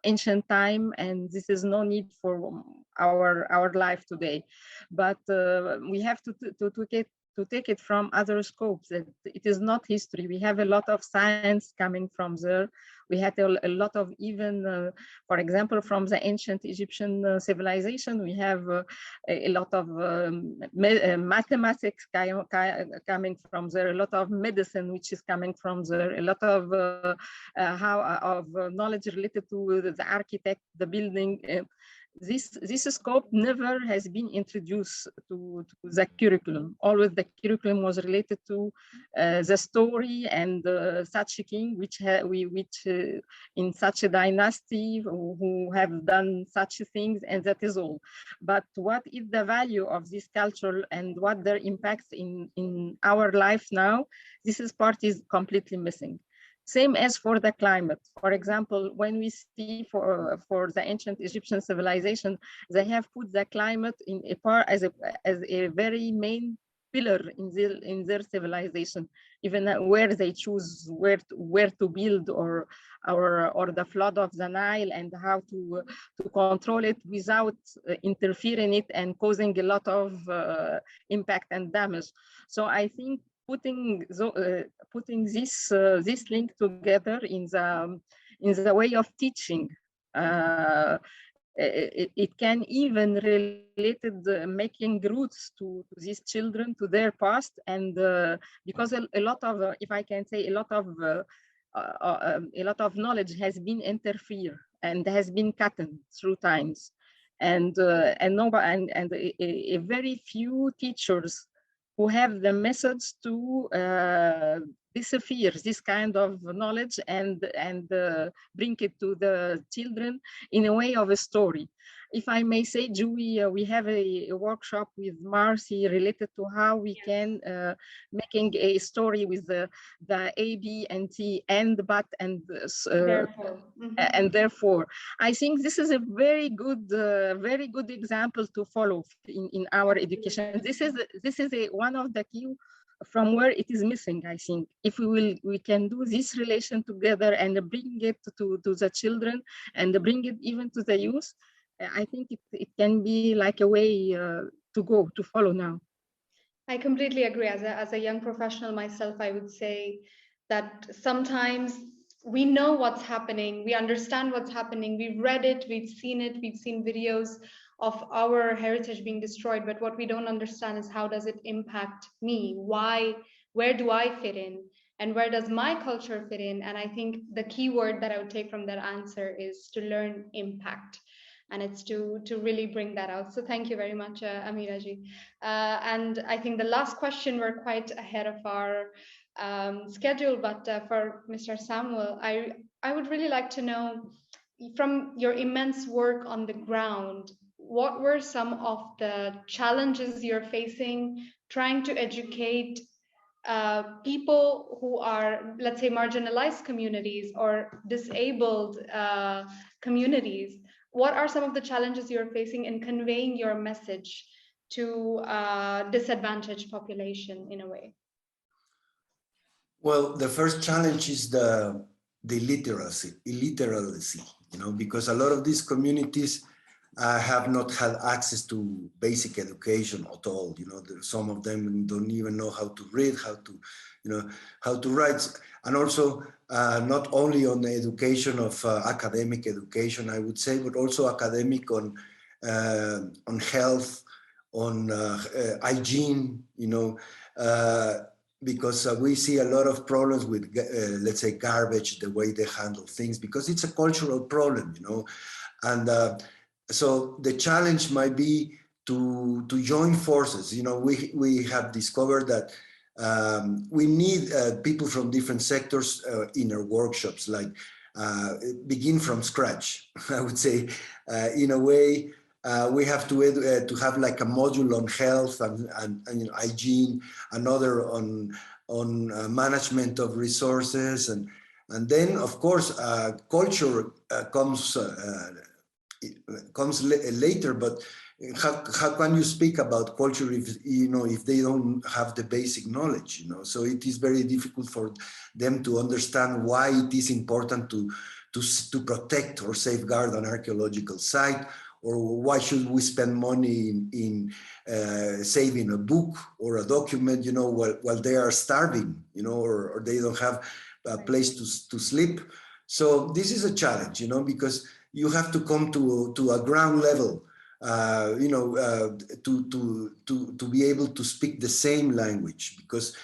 ancient time, and this is no need for our life today. But we have to take it from other scopes. It is not history. We have a lot of science coming from there. We had a lot of even, for example, from the ancient Egyptian civilization, we have a lot of mathematics coming from there, a lot of medicine which is coming from there, a lot of knowledge related to the architect, the building. this scope never has been introduced to the curriculum. Always the curriculum was related to the story and such a king, which in such a dynasty who have done such things, and that is all. But what is the value of this culture and what their impacts in our life now? This part is completely missing. Same as for the climate. For example, when we see for the ancient Egyptian civilization, they have put the climate in a part as a very main pillar in their civilization, even where they choose where to build or the flood of the Nile and how to control it without interfering it and causing a lot of impact and damage. So I think putting this link together in the way of teaching, it can even relate making roots to these children, to their past, and because a lot of, if I can say, a lot of knowledge has been interfered and has been cut through times, and a very few teachers who have the message to disappear this kind of knowledge and bring it to the children in a way of a story. If I may say, Julie, we have a workshop with Marcy related to how we can making a story with the A, B, and T, and, but, and therefore. And therefore. I think this is a very good example to follow in our education. This is one of the key from where it is missing. I think if we can do this relation together and bring it to the children and bring it even to the youth, I think it can be like a way to follow now. I completely agree. As a young professional myself, I would say that sometimes we know what's happening, we understand what's happening, we've read it, we've seen videos of our heritage being destroyed, but what we don't understand is how does it impact me? Where do I fit in? And where does my culture fit in? And I think the key word that I would take from that answer is to learn impact. And it's to really bring that out. So thank you very much, Amira ji. And I think the last question, we're quite ahead of our schedule, but for Mr. Samuel, I would really like to know, from your immense work on the ground, what were some of the challenges you're facing trying to educate people who are, let's say, marginalized communities or disabled communities? What are some of the challenges you're facing in conveying your message to disadvantaged population in a way? Well, the first challenge is the illiteracy, because a lot of these communities have not had access to basic education at all. Some of them don't even know how to read, how to write, and also not only on the education of academic education, I would say, but also academic on health, on hygiene, because we see a lot of problems with, let's say, garbage, the way they handle things, because it's a cultural problem, and so the challenge might be to join forces. We have discovered that we need people from different sectors in our workshops, like begin from scratch. I would say, in a way, we have to have like a module on health and hygiene, another on management of resources, and then of course culture comes later. But how can you speak about culture if they don't have the basic knowledge? So it is very difficult for them to understand why it is important to protect or safeguard an archaeological site, or why should we spend money in saving a book or a document, while they are starving, or they don't have a place to sleep. So this is a challenge, because you have to come to a ground level, to be able to speak the same language, because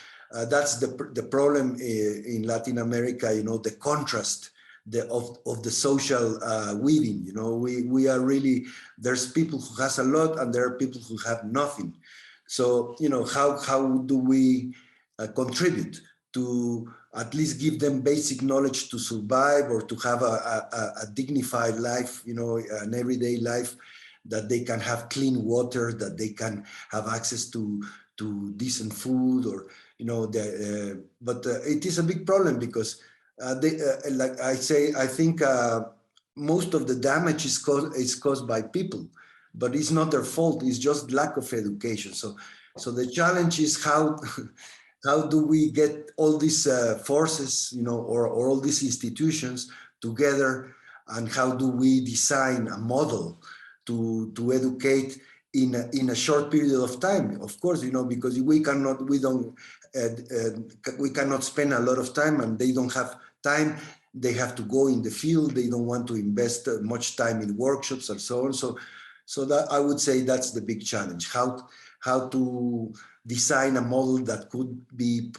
that's the problem in Latin America, the contrast of the social weaving. You know, we are really, there's people who has a lot and there are people who have nothing. So, you know, how do we contribute to at least give them basic knowledge to survive or to have a dignified life, you know, an everyday life, that they can have clean water, that they can have access to decent food, or, you know, but it is a big problem because like I say, I think most of the damage is caused by people, but it's not their fault. It's just lack of education. So the challenge is how do we get all these forces, you know, or all these institutions together, and how do we design a model to educate in a short period of time? Of course, you know, because we cannot spend a lot of time, and they don't have time. They have to go in the field. They don't want to invest much time in workshops and so on. So that, I would say, that's the big challenge: how to design a model that could be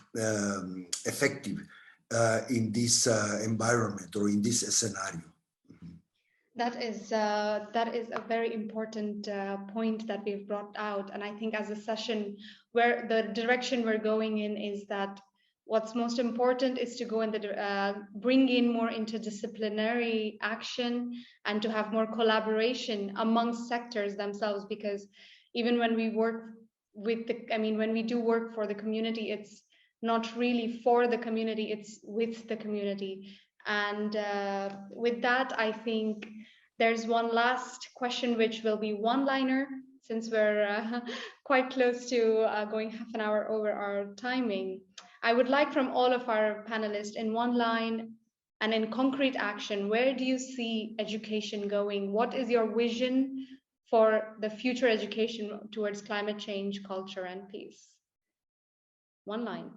effective in this environment or in this scenario. That is a very important point that we've brought out, and I think as a session, where the direction we're going in is that what's most important is to go in the bring in more interdisciplinary action and to have more collaboration amongst sectors themselves, because even when we work with when we do work for the community, it's not really for the community, it's with the community. And with that, I think there's one last question, which will be one-liner, since we're quite close to going half an hour over our timing. I would like from all of our panelists, in one line and in concrete action, where do you see education going? What is your vision for the future education towards climate change, culture, and peace? One line.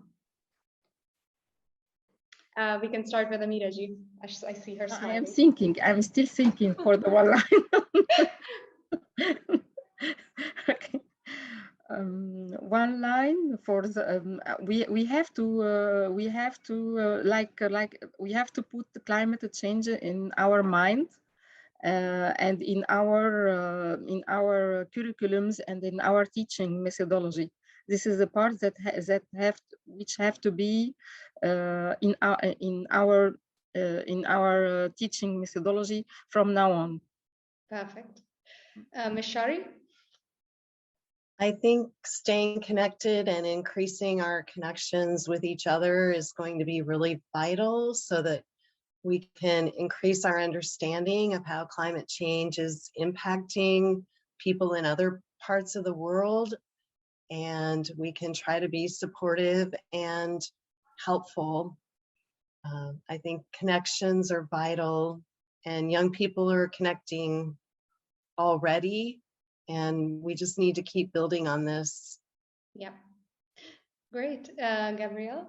We can start with Amira ji. I see her smiling. I'm still thinking for the one line. Okay. One line for the we have to put the climate change in our mind and in our curriculums and in our teaching methodology. This is the part which have to be in our teaching methodology from now on. Perfect. Ms. Shari? I think staying connected and increasing our connections with each other is going to be really vital, so that we can increase our understanding of how climate change is impacting people in other parts of the world, and we can try to be supportive and helpful. I think connections are vital, and young people are connecting already, and we just need to keep building on this. Yeah, great. Gabriel?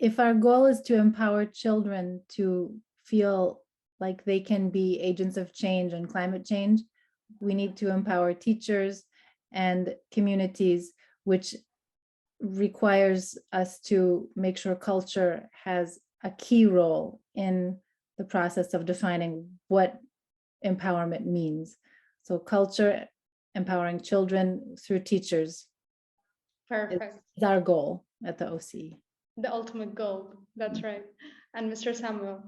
If our goal is to empower children to feel like they can be agents of change and climate change, we need to empower teachers and communities, which requires us to make sure culture has a key role in the process of defining what empowerment means. So culture, empowering children through teachers. Perfect. Is our goal at the OC. The ultimate goal, that's right. And Mr. Samuel?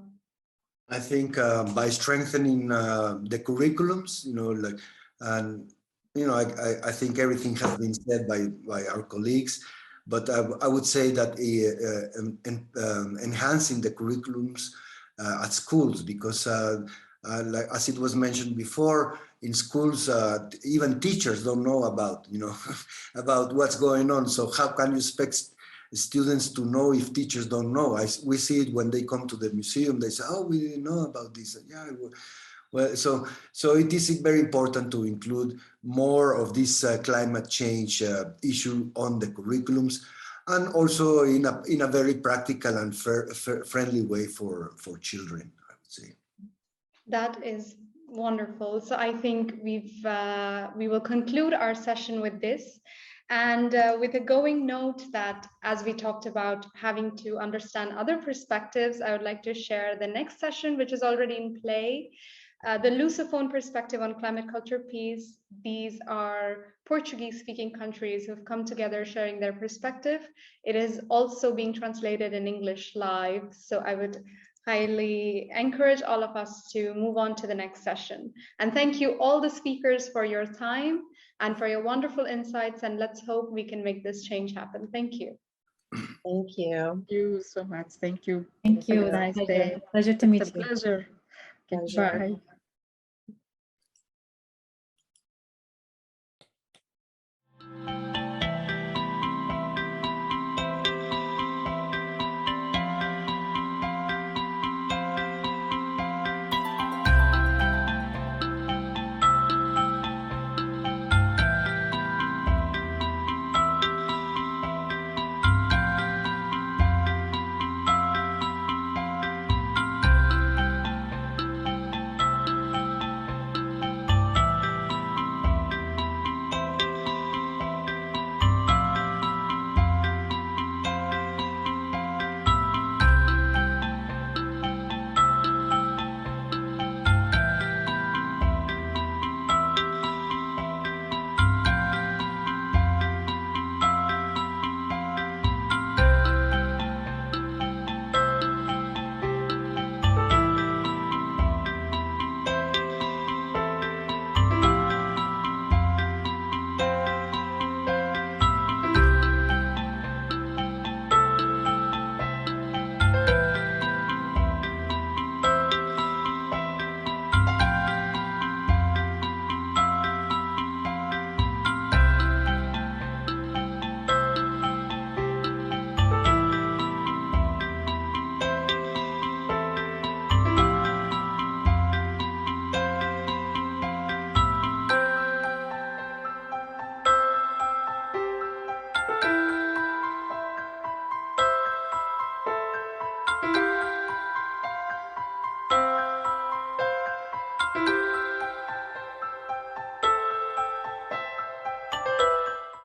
I think by strengthening the curriculums, you know, like, and you know, I think everything has been said by our colleagues, but I would say that enhancing the curriculums at schools, because like, as it was mentioned before, in schools, even teachers don't know about, you know, about what's going on. So how can you expect students to know if teachers don't know? We see it when they come to the museum. They say, "Oh, we didn't know about this." Yeah, well, so it is very important to include more of this climate change issue on the curriculums, and also in a very practical and friendly way for children, I would say. That is wonderful. So I think we will conclude our session with this. And with a going note that, as we talked about having to understand other perspectives, I would like to share the next session, which is already in play. The Lusophone perspective on climate culture peace. These are Portuguese-speaking countries who have come together sharing their perspective. It is also being translated in English live, so I would highly encourage all of us to move on to the next session. And thank you all the speakers for your time and for your wonderful insights, and let's hope we can make this change happen. Thank you. Thank you. Thank you so much. Thank you. Thank you. Have a nice Pleasure. day. Pleasure to meet It's a you. pleasure. Okay, Pleasure. bye.